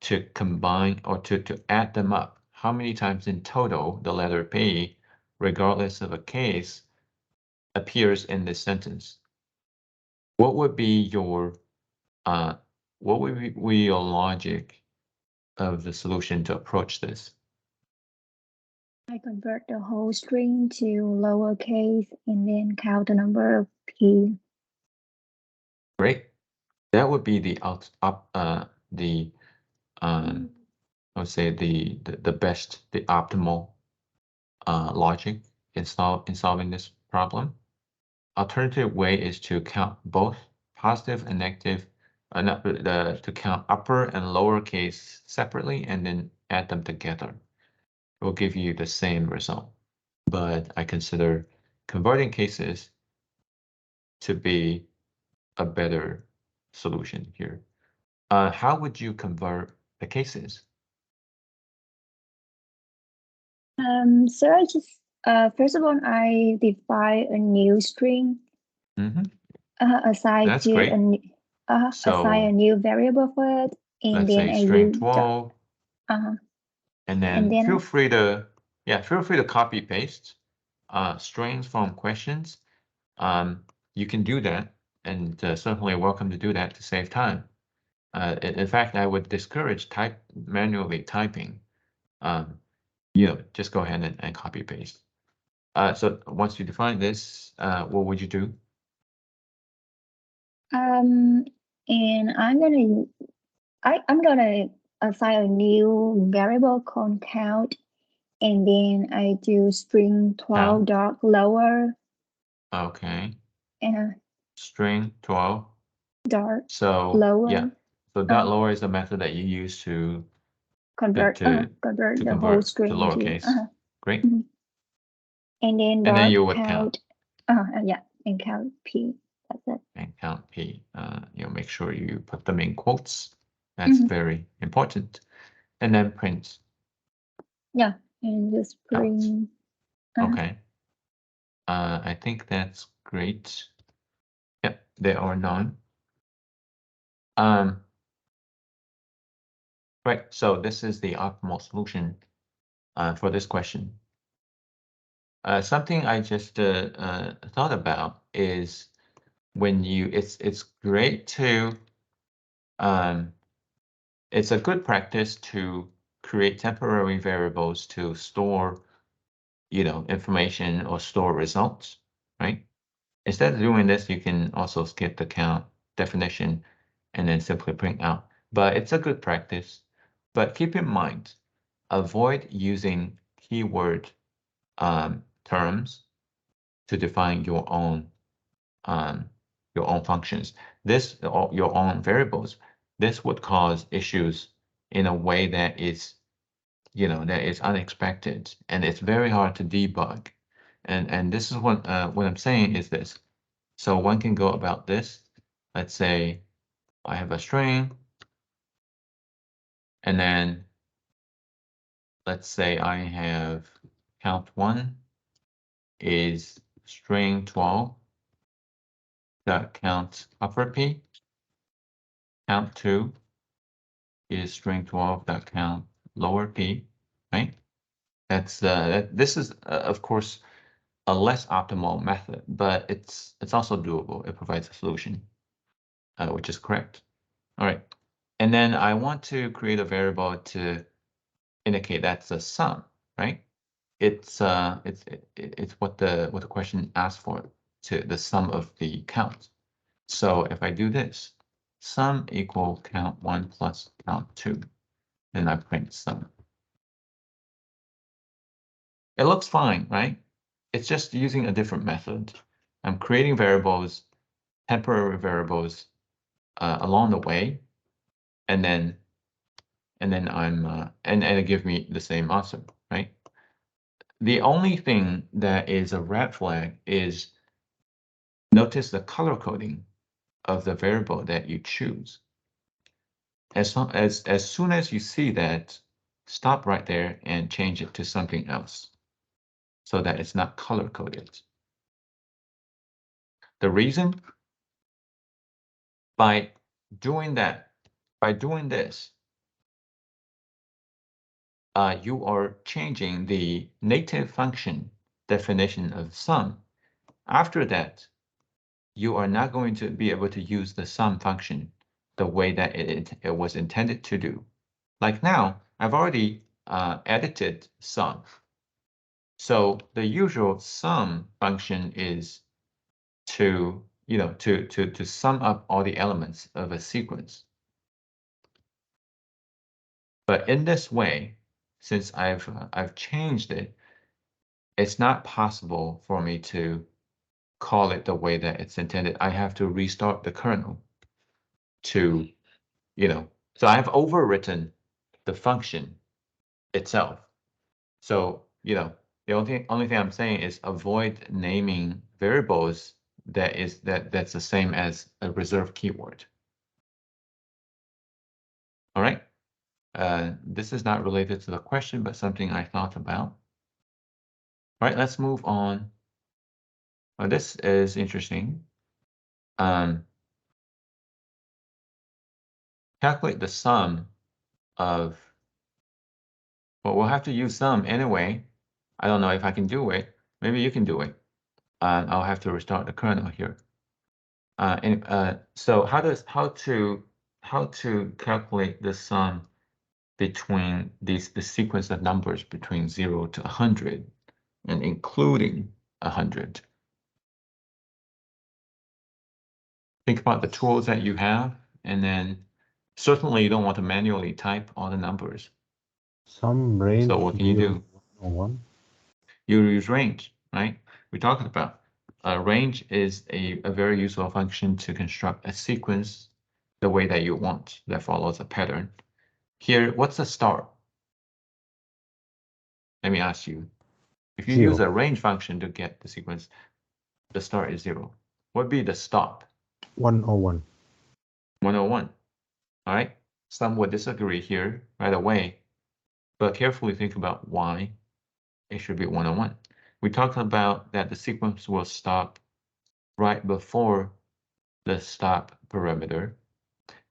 to combine or to add them up. How many times in total the letter P, regardless of a case, appears in this sentence? What would be your your logic of the solution to approach this? I convert the whole string to lowercase and then count the number of P. Great. That would be the I would say the best, the optimal logic in solving this problem. Alternative way is to count both positive and negative not to count upper and lower case separately and then add them together. It will give you the same result. But I consider converting cases to be a better solution here. How would you convert the cases? So I just first of all I define a new string. Assign That's to great. assign a new variable for it, and Let's then say I string use 12. And then feel free to copy paste strings from questions. You can do that, and certainly welcome to do that to save time. In fact, I would discourage manually typing. Just go ahead and copy paste. So once you define this, what would you do? and I'm gonna assign a new variable called count, and then I do string 12 dot lower. Okay. And string 12 dot lower. Yeah. So dot lower is the method that you use to convert the whole string to lowercase. Great. And then you would count. Yeah, and count P. That's it. And count P. Make sure you put them in quotes. That's very important. And then print. Yeah, and just print. Okay. I think that's great. Yep, there are none. Right, so this is the optimal solution for this question. Something I just thought about is when it's great to it's a good practice to create temporary variables to store information or store results, right? Instead of doing this, you can also skip the count definition and then simply print out. But it's a good practice. But keep in mind, avoid using keyword terms to define your own functions. Your own variables. This would cause issues in a way that is, that is unexpected, and it's very hard to debug. And this is what I'm saying is this. So one can go about this. Let's say I have a string, and then let's say I have count 1 is string 12 dot count upper P. Count 2 is string 12 dot count lower P, right? That's this is of course a less optimal method, but it's also doable. It provides a solution, which is correct. All right, and then I want to create a variable to indicate that's a sum, right? It's what the question asks for, to the sum of the counts. So if I do this, sum equal count 1 plus count 2, then I print sum. It looks fine, right? It's just using a different method. I'm creating variables, temporary variables along the way, and then I'm and it gives me the same answer, right? The only thing that is a red flag is notice the color coding of the variable that you choose. As soon as you see that, stop right there and change it to something else so that it's not color coded. The reason? By doing this, you are changing the native function definition of sum. After that, you are not going to be able to use the sum function the way that it was intended to do. Like now, I've already edited sum. So the usual sum function is to sum up all the elements of a sequence. But in this way, since I've changed it, it's not possible for me to call it the way that it's intended. I have to restart the kernel. to, so I've overwritten the function itself. So, the only thing I'm saying is avoid naming variables that's the same as a reserved keyword. All right. This is not related to the question, but something I thought about. All right, let's move on. Well, this is interesting. Calculate the sum of, well, we'll have to use sum anyway. I don't know if I can do it. Maybe you can do it. I'll have to restart the kernel here. So how to calculate the sum between the sequence of numbers between 0 to 100 and including 100? Think about the tools that you have, and then certainly you don't want to manually type all the numbers. Some range. So what can you do? 1. You use range, right? We talked about range is a very useful function to construct a sequence the way that you want that follows a pattern. Here, what's the start? Let me ask you. If you 0. use a range function to get the sequence, the start is 0. What would be the stop? 101. 101. All right. Some would disagree here right away, but carefully think about why it should be 101. We talked about that the sequence will stop right before the stop parameter.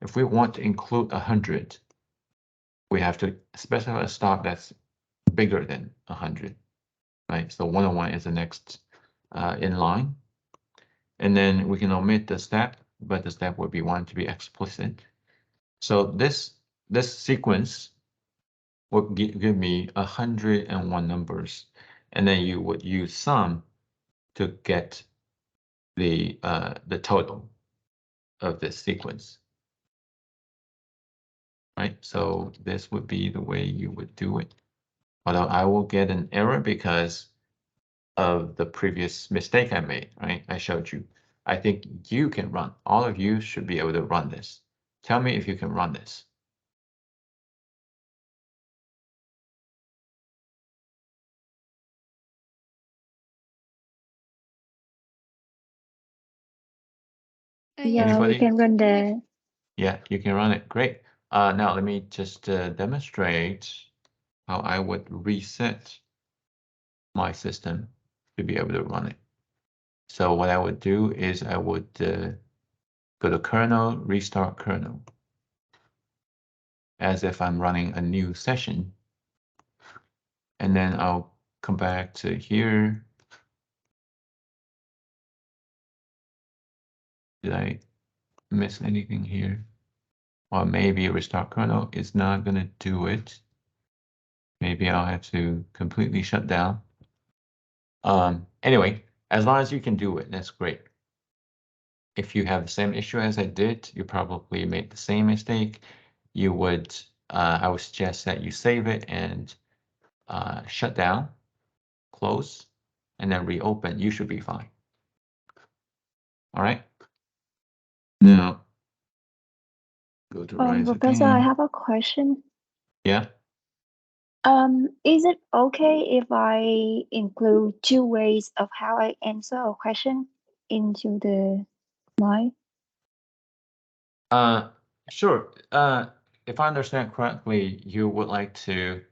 If we want to include 100, we have to specify a stop that's bigger than 100, right? So 101 is the next in line. And then we can omit the step, but the step would be one to be explicit. So this sequence would give me 101 numbers, and then you would use sum to get the total of this sequence. Right, so this would be the way you would do it. Although I will get an error because of the previous mistake I made, right? I showed you. I think you can run. All of you should be able to run this. Tell me if you can run this. Yeah, Anybody? we can run the. Yeah, you can run it. Great. Now let me just demonstrate how I would reset my system to be able to run it. So what I would do is I would go to kernel, restart kernel, as if I'm running a new session. And then I'll come back to here. Did I miss anything here? Or maybe restart kernel is not going to do it. Maybe I'll have to completely shut down. Anyway, as long as you can do it, that's great. If you have the same issue as I did, you probably made the same mistake. You would, I would suggest that you save it and shut down, close, and then reopen. You should be fine. All right. Now, go to Rise Professor, again. I have a question. Yeah. Is it okay if I include 2 ways of how I answer a question into the slide? Sure. If I understand correctly, you would like to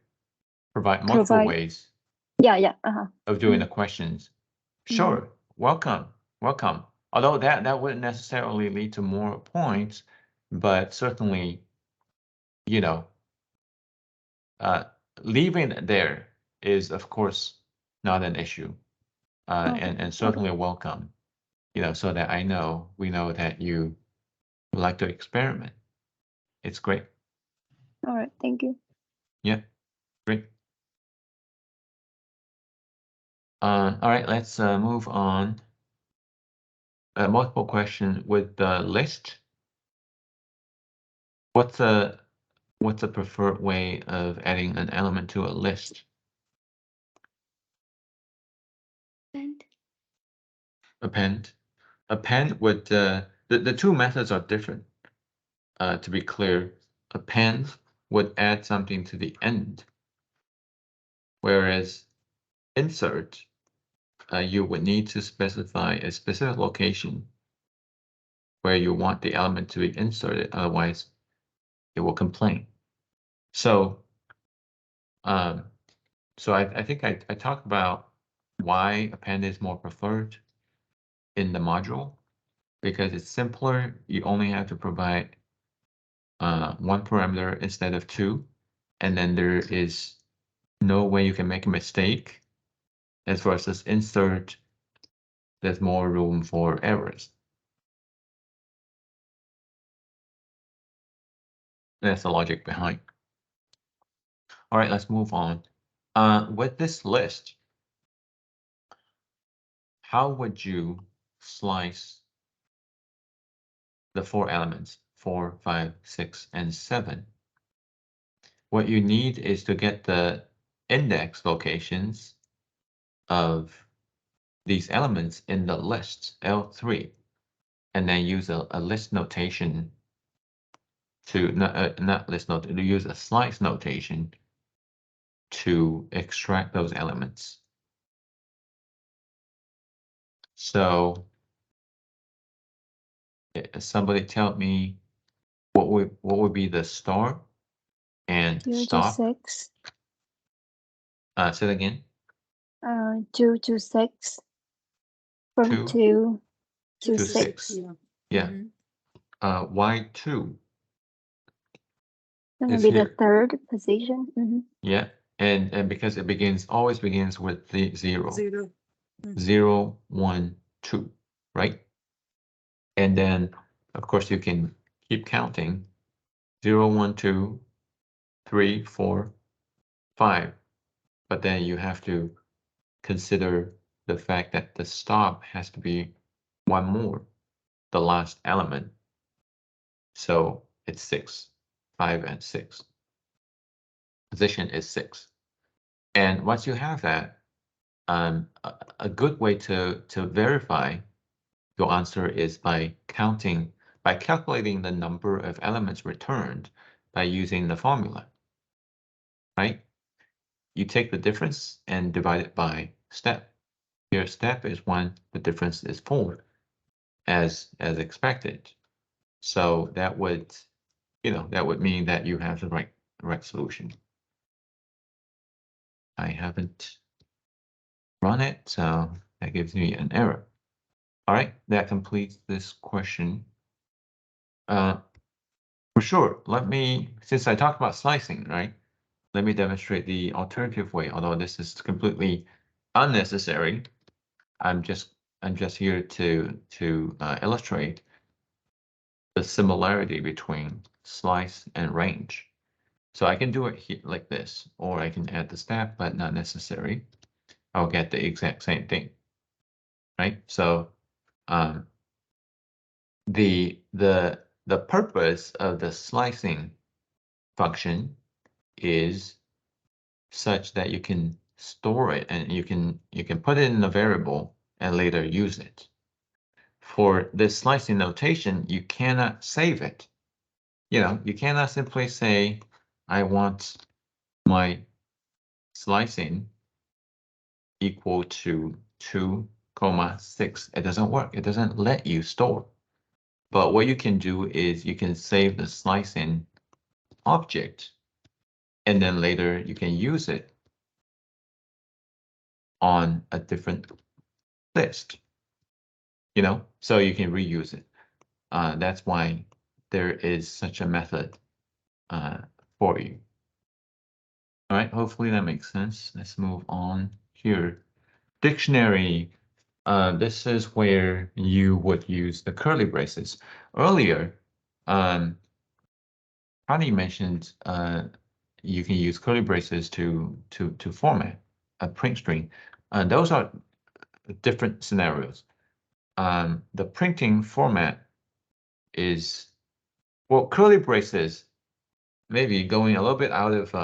provide multiple ways Yeah. of doing the questions. Sure. Welcome. Although that wouldn't necessarily lead to more points, but certainly, leaving it there is, of course, not an issue, and certainly welcome. So that we know that you would like to experiment. It's great. All right, thank you. Yeah, great. All right, let's move on. Multiple question with the list. What's a preferred way of adding an element to a list? Append. Append would the two methods are different. to be clear, append would add something to the end, whereas insert, you would need to specify a specific location where you want the element to be inserted, otherwise it will complain. So, I think I talked about why append is more preferred in the module, because it's simpler. You only have to provide one parameter instead of two, and then there is no way you can make a mistake. As far as this insert, there's more room for errors. That's the logic behind. All right, let's move on. With this list, how would you slice the 4 elements, 4, 5, 6, and 7? What you need is to get the index locations of these elements in the list, L3, and then use a list notation to, not list note, to use a slice notation to extract those elements. So somebody tell me what would be the start and 2 to stop. 6. Say it again. 2 to 6. From 2 2 to to 6. Yeah. Mhm. Why 2? Gonna It's be the here. third position. Yeah, and because it always begins with the 0. 0. 0, 1, 2, right? And then, of course, you can keep counting 0, 1, 2, 3, 4, 5. But then you have to consider the fact that the stop has to be one more, the last element. So it's 6, 5, and 6. Position is 6. And once you have that, a good way to verify your answer is by calculating the number of elements returned by using the formula, right? You take the difference and divide it by step. Here, step is 1, the difference is 4, as expected. So that would, that would mean that you have the right solution. I haven't run it, so that gives me an error. All right, that completes this question. For sure, since I talked about slicing, right? Let me demonstrate the alternative way, although this is completely unnecessary. I'm just here to illustrate the similarity between slice and range. So I can do it here like this, or I can add the step, but not necessary. I'll get the exact same thing, right? So the purpose of the slicing function is such that you can store it and you can put it in a variable and later use it. For this slicing notation, you cannot save it. You cannot simply say, I want my slicing equal to 2, 6. It doesn't work. It doesn't let you store. But what you can do is you can save the slicing object, and then later you can use it on a different list, so you can reuse it. That's why there is such a method for you. All right, hopefully that makes sense. Let's move on here. Dictionary. This is where you would use the curly braces. Earlier, Connie mentioned you can use curly braces to format a print string. Those are different scenarios. The printing format is, well, curly braces, maybe going a little bit out of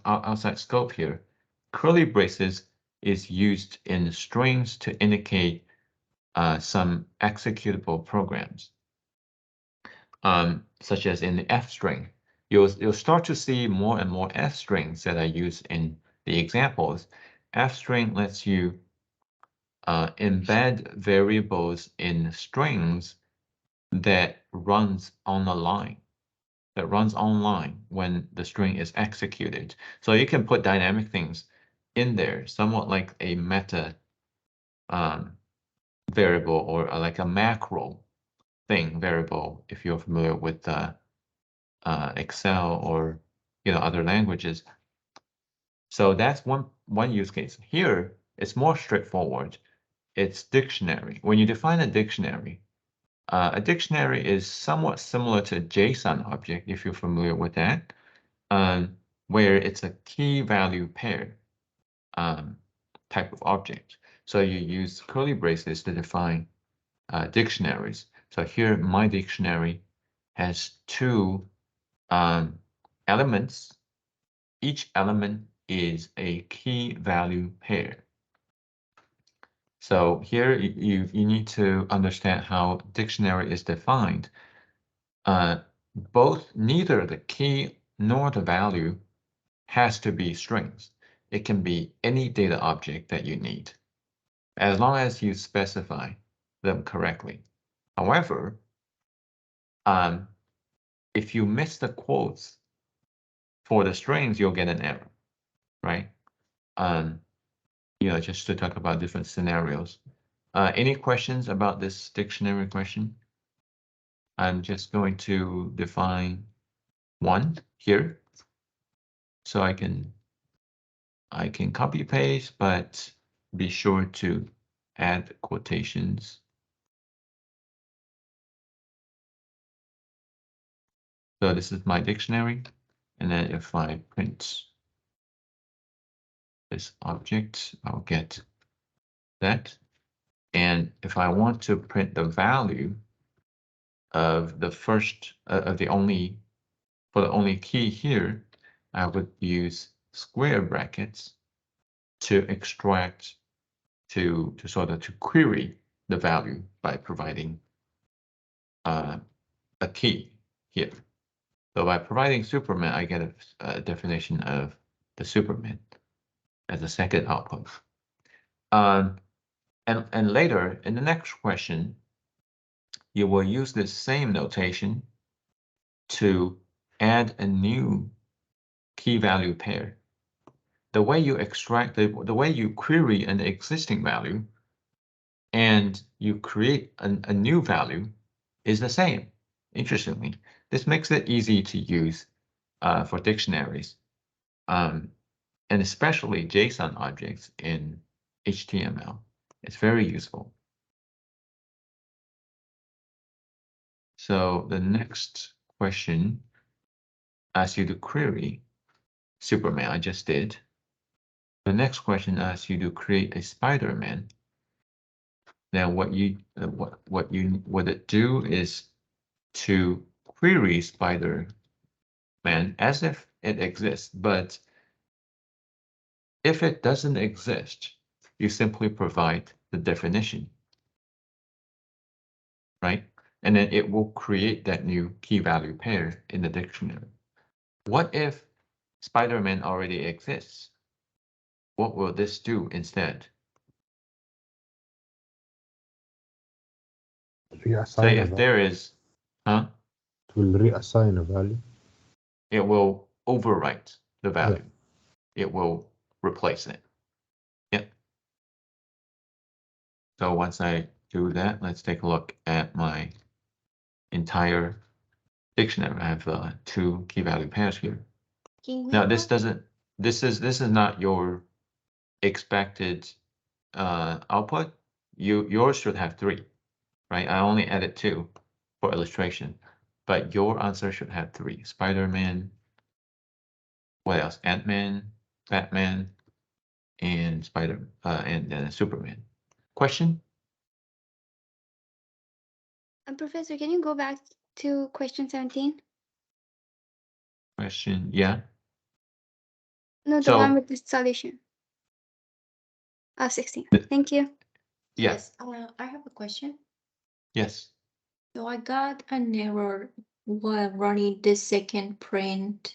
outside scope here. Curly braces is used in strings to indicate some executable programs. such as in the F string. You'll start to see more and more F strings that I use in the examples. F string lets you embed variables in strings that runs on a line, that runs online when the string is executed. So you can put dynamic things in there, somewhat like a meta variable or like a macro thing variable, if you're familiar with Excel or other languages. So that's one use case. Here, it's more straightforward. It's dictionary. When you define a dictionary is somewhat similar to a JSON object, if you're familiar with that, where it's a key value pair type of object. So you use curly braces to define dictionaries. So here, my dictionary has two elements. Each element is a key value pair. So here you need to understand how dictionary is defined. Neither the key nor the value has to be strings. It can be any data object that you need, as long as you specify them correctly. However, if you miss the quotes for the strings, you'll get an error, right? Just to talk about different scenarios. Any questions about this dictionary question? I'm just going to define one here. So I can copy paste, but be sure to add quotations. So this is my dictionary. And then if I print this object, I'll get that. And if I want to print the value of the first for the only key here, I would use square brackets to extract to query the value by providing a key here. So by providing Superman, I get a definition of the Superman as a second output. And later in the next question, you will use this same notation to add a new key value pair. The way you extract the way you query an existing value and you create a new value is the same. Interestingly, this makes it easy to use for dictionaries, and especially JSON objects in HTML. It's very useful. So the next question asks you to query Superman. I just did. The next question asks you to create a Spider-Man. Now, what it do is to query Spider-Man as if it exists, but if it doesn't exist, you simply provide the definition, right? And then it will create that new key value pair in the dictionary. What if Spider-Man already exists? What will this do instead? Say if there is, It will reassign a value. It will overwrite the value. Yeah. It will replace it. Yep. So once I do that, let's take a look at my entire dictionary. I have two key value pairs here. Now this is not your expected output. Yours should have 3, right? I only added 2 for illustration, but your answer should have 3. Spider-Man, what else? Ant-Man, Batman, and and Superman. Question? Professor, can you go back to question 17? Question, yeah. No, the one with the solution. 16. Thank you. Yeah. Yes, I have a question. Yes. So I got an error while running the second print.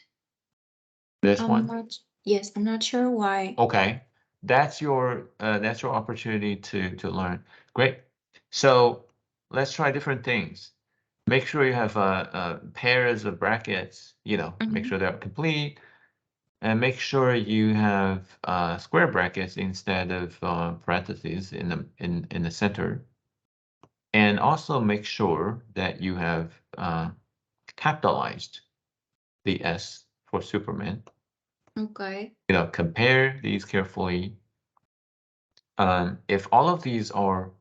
This I'm one? not, yes, I'm not sure why. Okay, that's your opportunity to learn. Great. So let's try different things. Make sure you have pairs of brackets, you know, make sure they're complete, and make sure you have square brackets instead of parentheses in the center. And also make sure that you have capitalized the S for Superman. Okay. You know, compare these carefully. If all of these are,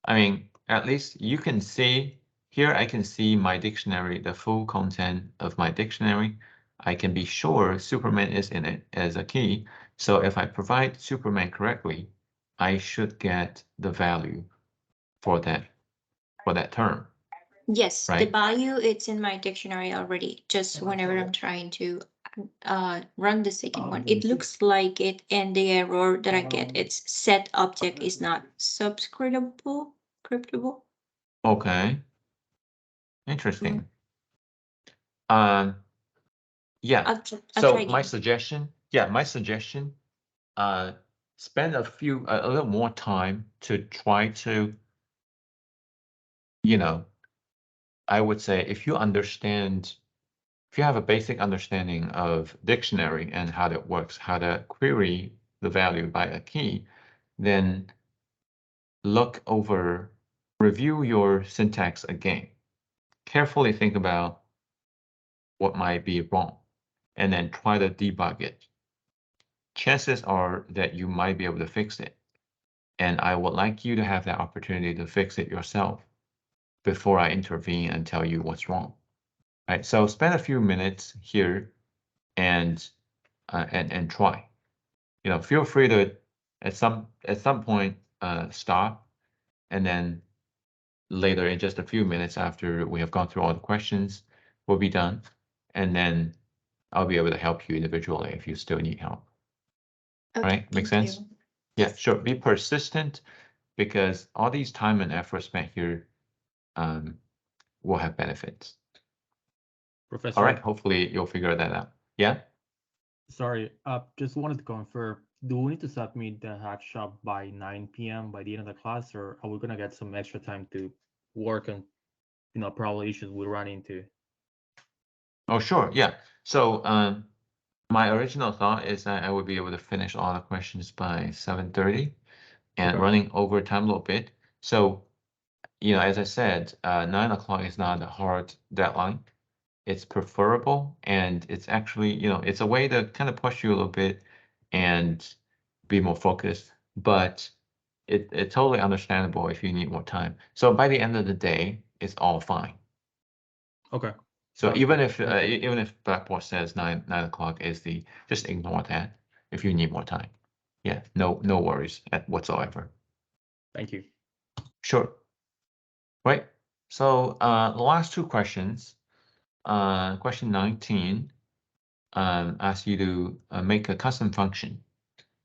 I mean, at least you can see here, I can see my dictionary, the full content of my dictionary. I can be sure Superman is in it as a key. So if I provide Superman correctly, I should get the value for that term. Yes, the Right? value it's in my dictionary already. Just whenever I'm trying to run the second one, it looks like it, and the error that I get, it's set object is not subscribable. Cryptable. Okay. Interesting. Yeah. I'll So try my again. suggestion, spend a little more time to try to, you know, I would say if you have a basic understanding of dictionary and how that works, how to query the value by a key, then review your syntax again. Carefully think about what might be wrong, and then try to debug it. Chances are that you might be able to fix it. And I would like you to have that opportunity to fix it yourself before I intervene and tell you what's wrong. Right? So spend a few minutes here and try. You know, feel free to at some point stop, and then later in just a few minutes after we have gone through all the questions, we'll be done, and then I'll be able to help you individually if you still need help. Okay, right? Make sense? you. Yeah, sure. Be persistent, because all these time and effort spent here will have benefits. Professor. All right, hopefully you'll figure that out. Yeah? Sorry, just wanted to confirm, do we need to submit the hack shop by 9 p.m. by the end of the class, or are we gonna get some extra time to work on, probably issues we run into? Oh, sure, yeah. So my original thought is that I would be able to finish all the questions by 7:30 and running over time a little bit. So, as I said, 9 o'clock is not a hard deadline. It's preferable, and it's actually, it's a way to kind of push you a little bit and be more focused, but it's totally understandable if you need more time. So by the end of the day, it's all fine. Okay. So even if Blackboard says 9 o'clock is just ignore that if you need more time. Yeah, no worries whatsoever. Thank you. Sure. Right. So the last two questions. Question 19 asks you to make a custom function.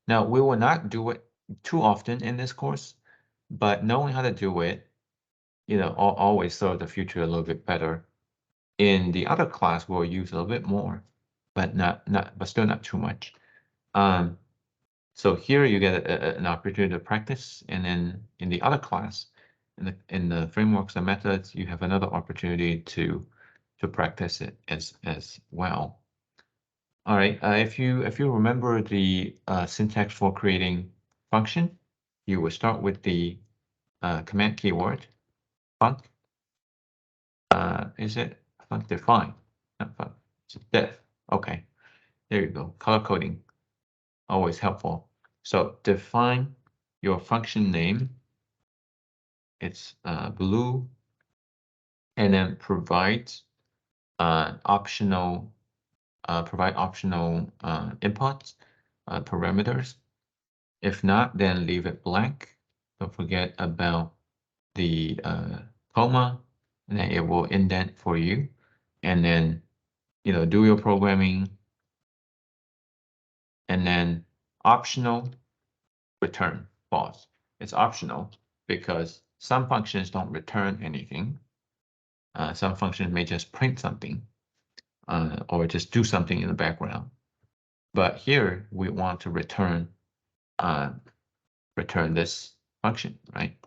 Now, we will not do it too often in this course, but knowing how to do it, always serve the future a little bit better. In the other class, we'll use a little bit more, but still not too much. So here you get an opportunity to practice, and then in the other class, in the frameworks and methods, you have another opportunity to practice it as well. All right. If you remember the syntax for creating function, you will start with the command keyword func. Is it func define? Not func. It's def. Okay. There you go. Color coding, always helpful. So define your function name. It's blue, and then provide optional inputs, parameters. If not, then leave it blank. Don't forget about the comma, and then it will indent for you. And then, do your programming. And then optional, return false. It's optional because some functions don't return anything. Some functions may just print something or just do something in the background. But here we want to return this function, right?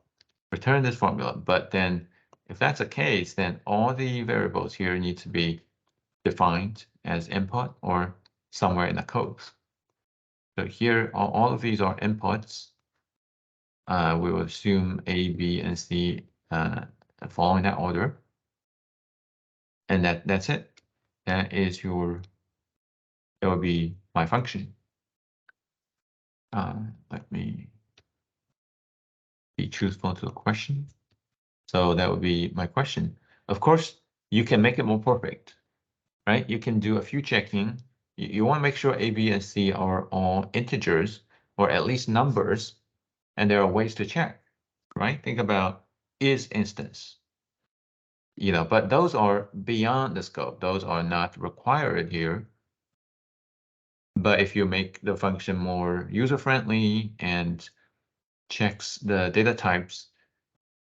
Return this formula. But then if that's the case, then all the variables here need to be defined as input or somewhere in the code. So here, all of these are inputs. We will assume A, B, and C following that order. And that's it. That is that will be my function. Let me be truthful to the question. So that would be my question. Of course, you can make it more perfect, right? You can do a few checking. You want to make sure A, B, and C are all integers or at least numbers. And there are ways to check, right? Think about is instance. But those are beyond the scope. Those are not required here. But if you make the function more user-friendly and checks the data types,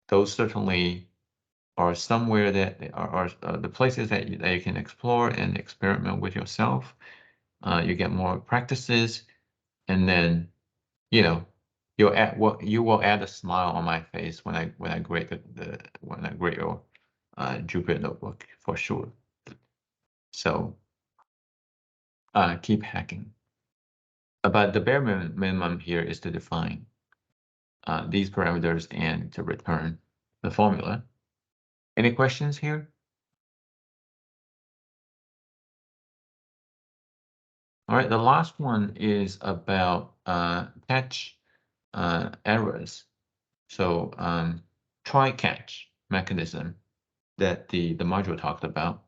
those certainly are somewhere that are the places that you can explore and experiment with yourself. You get more practices, and then you will add a smile on my face when I grade your Jupyter notebook for sure. So keep hacking. But the bare minimum here is to define these parameters and to return the formula. Any questions here? All right, the last one is about catch errors. So try catch mechanism that the module talked about.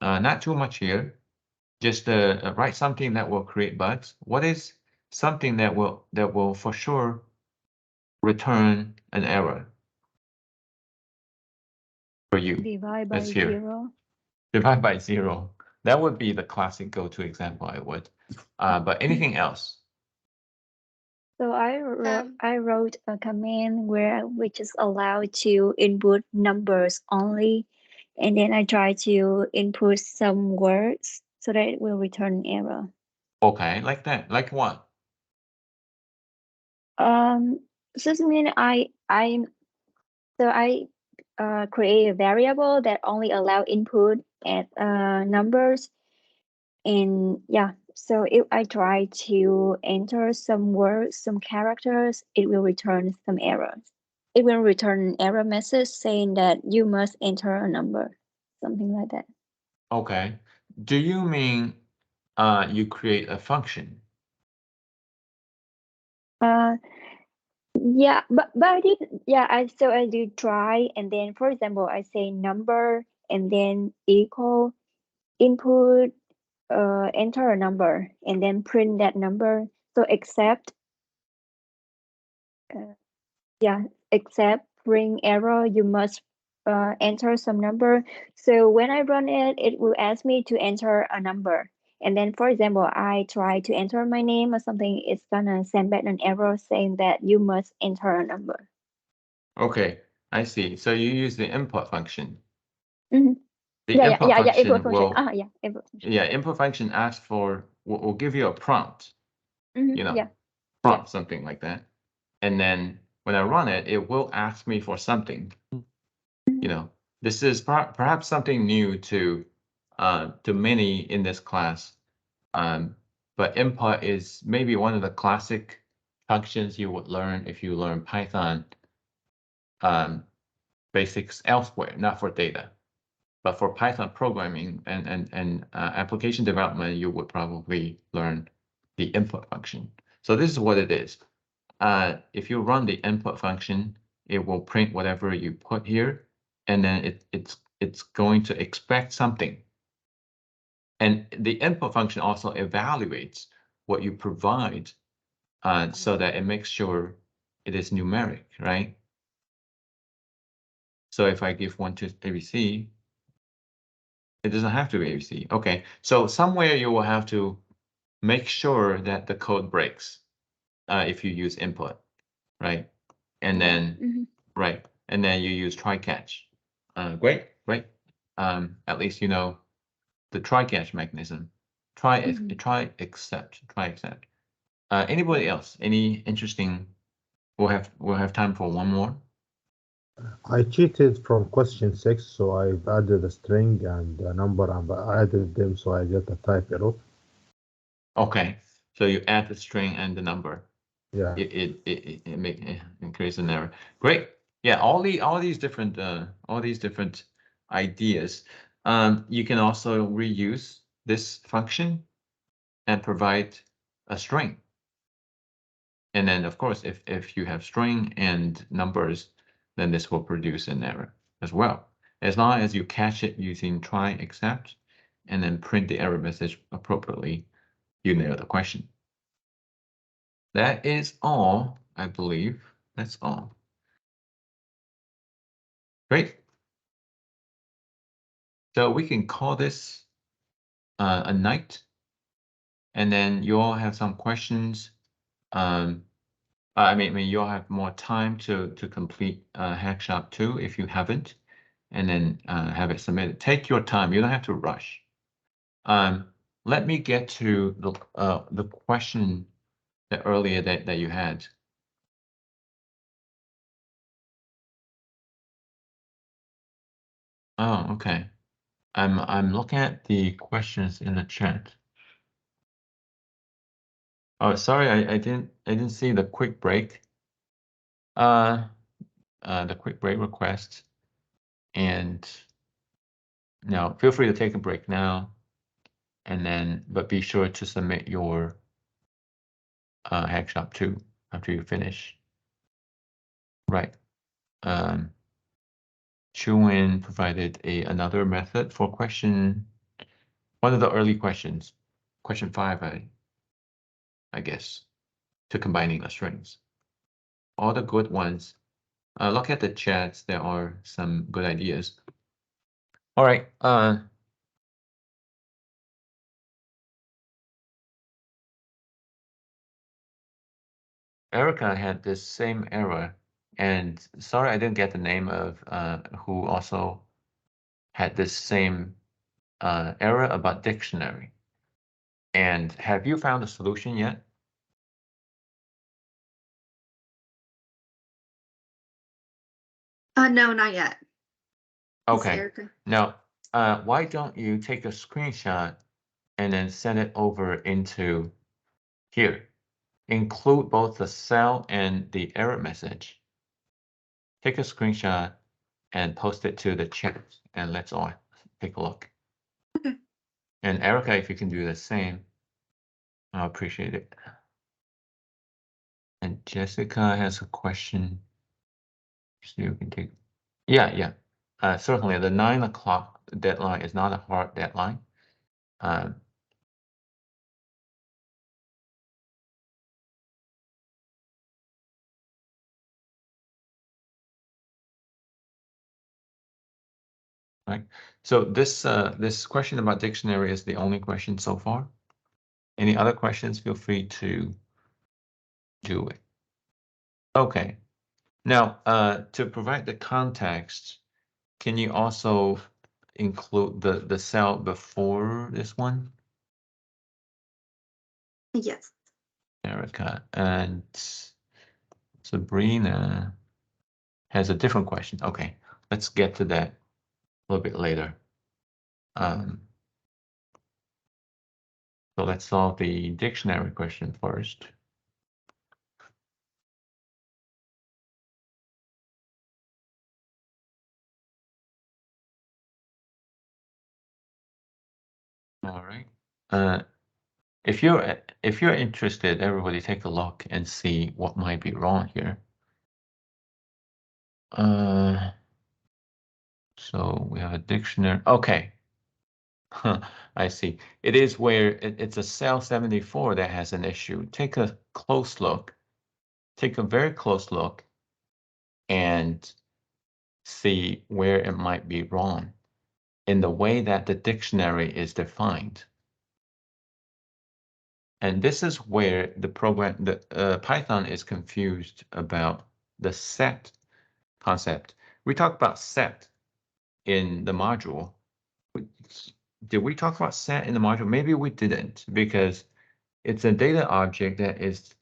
Not too much here. Just write something that will create bugs. What is something that will for sure return an error for you? Divide by Let's hear. 0. Divide by 0. That would be the classic go-to example, I would. But anything else? So I wrote a command which is allowed to input numbers only, and then I try to input some words so that it will return error. Okay, like that. Like what? So this means I create a variable that only allow input at numbers, and yeah. So if I try to enter some words, some characters, it will return some errors. It will return an error message saying that you must enter a number, something like that. Okay. Do you mean you create a function? Yeah, but I did, yeah, I did try, and then for example, I say number and then equal input, enter a number and then print that number. So except bring error, you must enter some number. So when I run it, it will ask me to enter a number. And then, for example, I try to enter my name or something, it's gonna send back an error saying that you must enter a number. Okay, I see. So you use the input function. Mm-hmm. The input function input function. will, Input function. yeah, input function asks for, will give you a prompt, Mm-hmm. prompt, something like that. And then when I run it, it will ask me for something. This is perhaps something new to many in this class. But input is maybe one of the classic functions you would learn if you learn Python basics elsewhere, not for data. But for Python programming and application development, you would probably learn the input function. So this is what it is. If you run the input function, it will print whatever you put here, and then it's going to expect something. And the input function also evaluates what you provide so that it makes sure it is numeric, right? So if I give 1 to ABC, it doesn't have to be ABC. Okay, so somewhere you will have to make sure that the code breaks if you use input, right? And then, right, and then you use try catch. Great. at least you know the try-catch mechanism. Try except. Anybody else? Any interesting? We'll have time for one more. I cheated from question 6, so I've added a string and a number, and I added them, so I get a type error. Okay, so you add the string and the number. Yeah. It creates an error. Great. Yeah, all these different ideas. You can also reuse this function and provide a string. And then, of course, if you have string and numbers, then this will produce an error as well. As long as you catch it using try except and then print the error message appropriately, you nail the question. That is all, I believe. That's all. Great. So we can call this a night. And then you all have some questions. I mean, you'll have more time to complete Hackshop 2 if you haven't, and then have it submitted. Take your time. You don't have to rush. Let me get to the question that earlier that you had. Oh, okay. I'm looking at the questions in the chat. Oh, sorry, I didn't see the quick break. The quick break request, and now feel free to take a break now, and then but be sure to submit your Hackshop 2 after you finish. Right. Chuan provided another method for question, one of the early questions, question 5, I guess, to combining the strings. All the good ones. Look at the chats. There are some good ideas. All right. Erica had this same error, and sorry I didn't get the name of who also had this same error about dictionary. And have you found a solution yet? No, not yet. Okay. Now, why don't you take a screenshot and then send it over into here? Include both the cell and the error message. Take a screenshot and post it to the chat, and let's all take a look. Okay. And Erica, if you can do the same, I appreciate it. And Jessica has a question. So you can take. Yeah. Certainly, the 9 o'clock deadline is not a hard deadline. Right. So this question about dictionary is the only question so far. Any other questions? Feel free to do it. Okay. Now, to provide the context, can you also include the cell before this one? Yes. Erica and Sabrina has a different question. Okay, let's get to that a little bit later. So let's solve the dictionary question first. All right. If you're interested, everybody take a look and see what might be wrong here. So we have a dictionary. Okay. I see. It is where it's a cell 74 that has an issue. Take a close look. Take a very close look and see where it might be wrong in the way that the dictionary is defined. And this is where the Python is confused about the set concept. We talked about set in the module, Did we talk about set in the module? Maybe we didn't, because it's a data object that is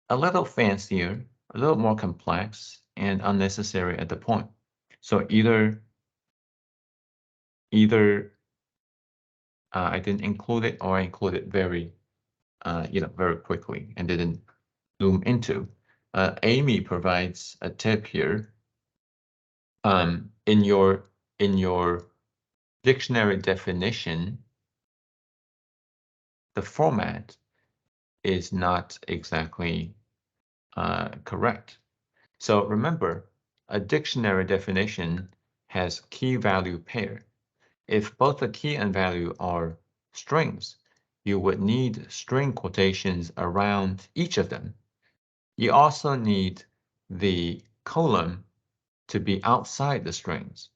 a little fancier, a little more complex, and unnecessary at the point. So either I didn't include it, or I included very very quickly and didn't zoom into. Amy provides a tip here. In your dictionary definition, the format is not exactly correct. So remember, a dictionary definition has key value pair. If both the key and value are strings, you would need string quotations around each of them. You also need the column to be outside the strings.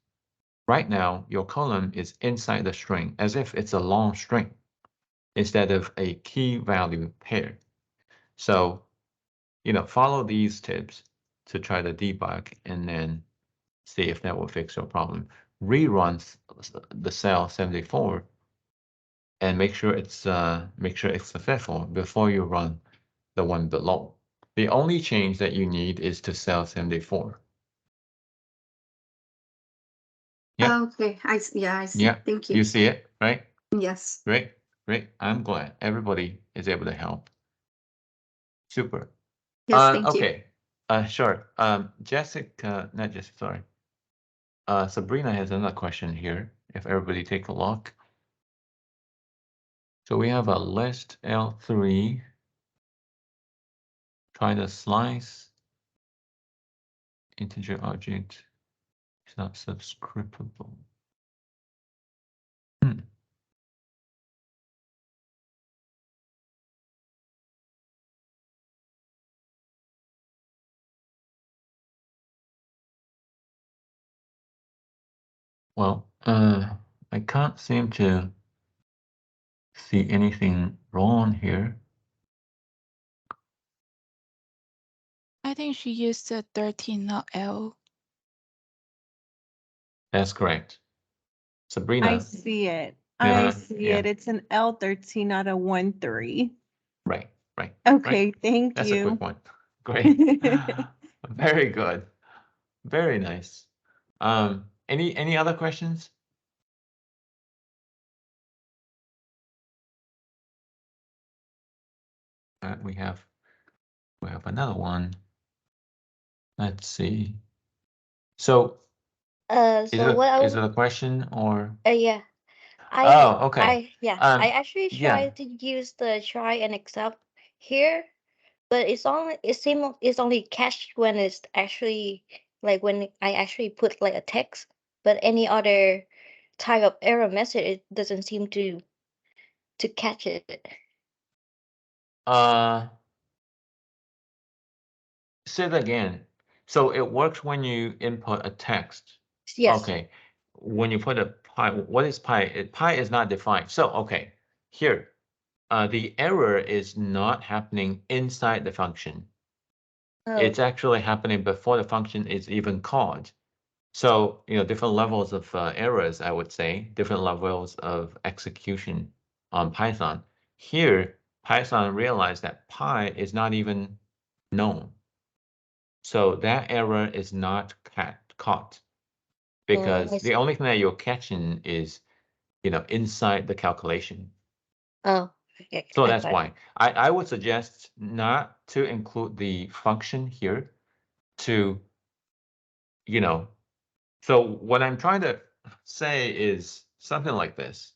Right now, your column is inside the string, as if it's a long string, instead of a key value pair. So, follow these tips to try to debug and then see if that will fix your problem. Rerun the cell 74 and make sure it's successful before you run the one below. The only change that you need is to cell 74. Yeah. Okay, I see. Yeah. Thank you. You see it, right? Yes. Great. I'm glad everybody is able to help. Super. Yes, thank you. Okay. Sure. Jessica, not Jessica, sorry. Sabrina has another question here. If everybody take a look. So we have a list L3 trying to slice integer object. It's not subscriptable. Well, I can't seem to see anything wrong here. I think she used the 13, not L. That's correct. Sabrina. I see it. Yeah, I see yeah. it. It's an L13, not a 1-3. Right. Okay, right. thank That's you. a quick one. Great. Very good. Very nice. Any other questions? We have another one. Let's see. So is it a question or? Yeah. Oh, okay. I actually yeah. tried to use the try and accept here, but it's only catched when it's actually like when I actually put like a text, but any other type of error message it doesn't seem to catch it. Say it again. So it works when you input a text. Yes. Okay. When you put a pi, what is pi? Pi is not defined. So, okay, here, the error is not happening inside the function. Oh. It's actually happening before the function is even called. So, different levels of errors, I would say, different levels of execution on Python. Here, Python realized that pi is not even known. So that error is not caught because the only thing that you're catching is, inside the calculation. Oh, okay. So that's why I would suggest not to include the function here to, so what I'm trying to say is something like this.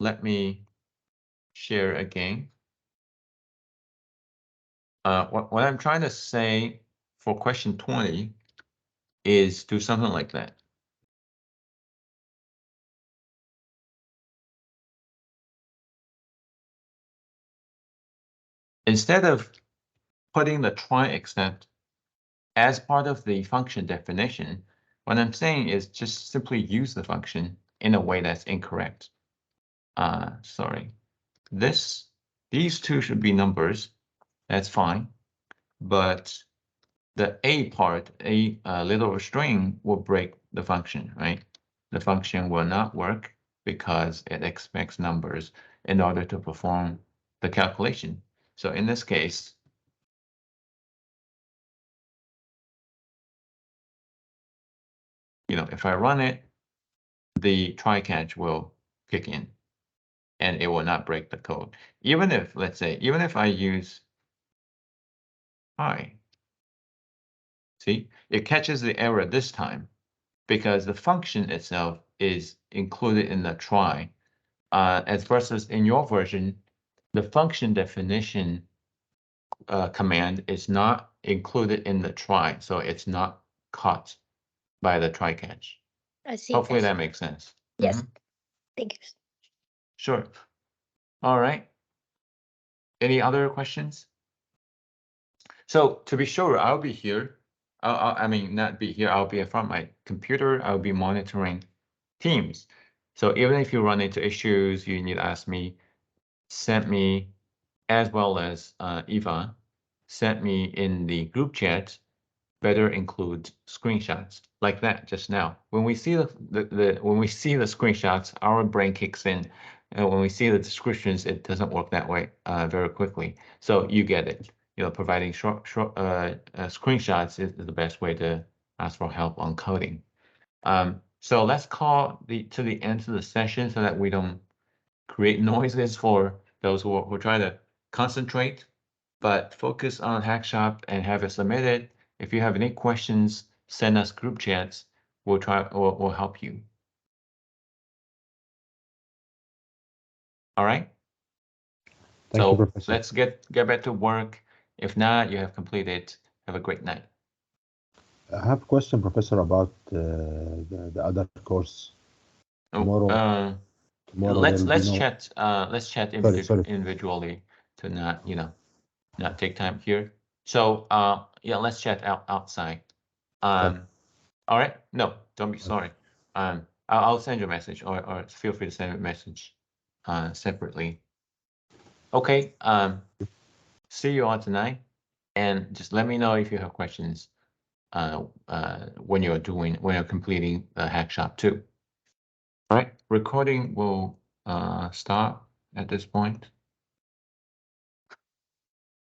Let me share again. What I'm trying to say for question 20 is do something like that. Instead of putting the try except as part of the function definition, what I'm saying is just simply use the function in a way that's incorrect. Sorry. These two should be numbers. That's fine. But the A part, a literal string, will break the function, right? the function will not work because it expects numbers in order to perform the calculation. So in this case, if I run it, the try catch will kick in and it will not break the code. Even if, let's say, even if I use try, see, it catches the error this time because the function itself is included in the try. As versus in your version, the function definition command is not included in the try, so it's not caught by the try catch. I see. Hopefully I see. that makes sense. Yes. Thank you. Sure. All right. Any other questions? So to be sure, I'll be here. I mean, not be here. I'll be in front of my computer. I'll be monitoring Teams. So even if you run into issues, you need to ask me, send me, as well as Eva, sent me in the group chat. Better include screenshots like that just now. When we see when we see the screenshots, our brain kicks in, and when we see the descriptions, it doesn't work that way very quickly. So you get it. Providing short screenshots is the best way to ask for help on coding. So let's call to the end of the session so that we don't create noises for those who are trying to concentrate, but focus on Hackshop and have it submitted. If you have any questions, send us group chats. We'll help you. All right. Thank you, So Professor. let's get back to work. If not, you have completed. Have a great night. I have a question, Professor, about the other course. Tomorrow Let's chat. Let's chat Sorry. individually to not take time here. So yeah, let's chat outside. All right. No, don't be sorry. I'll send you a message, or feel free to send a message separately. Okay. See you all tonight, and just let me know if you have questions when you're completing the Hackshop 2. All right. Recording will start at this point.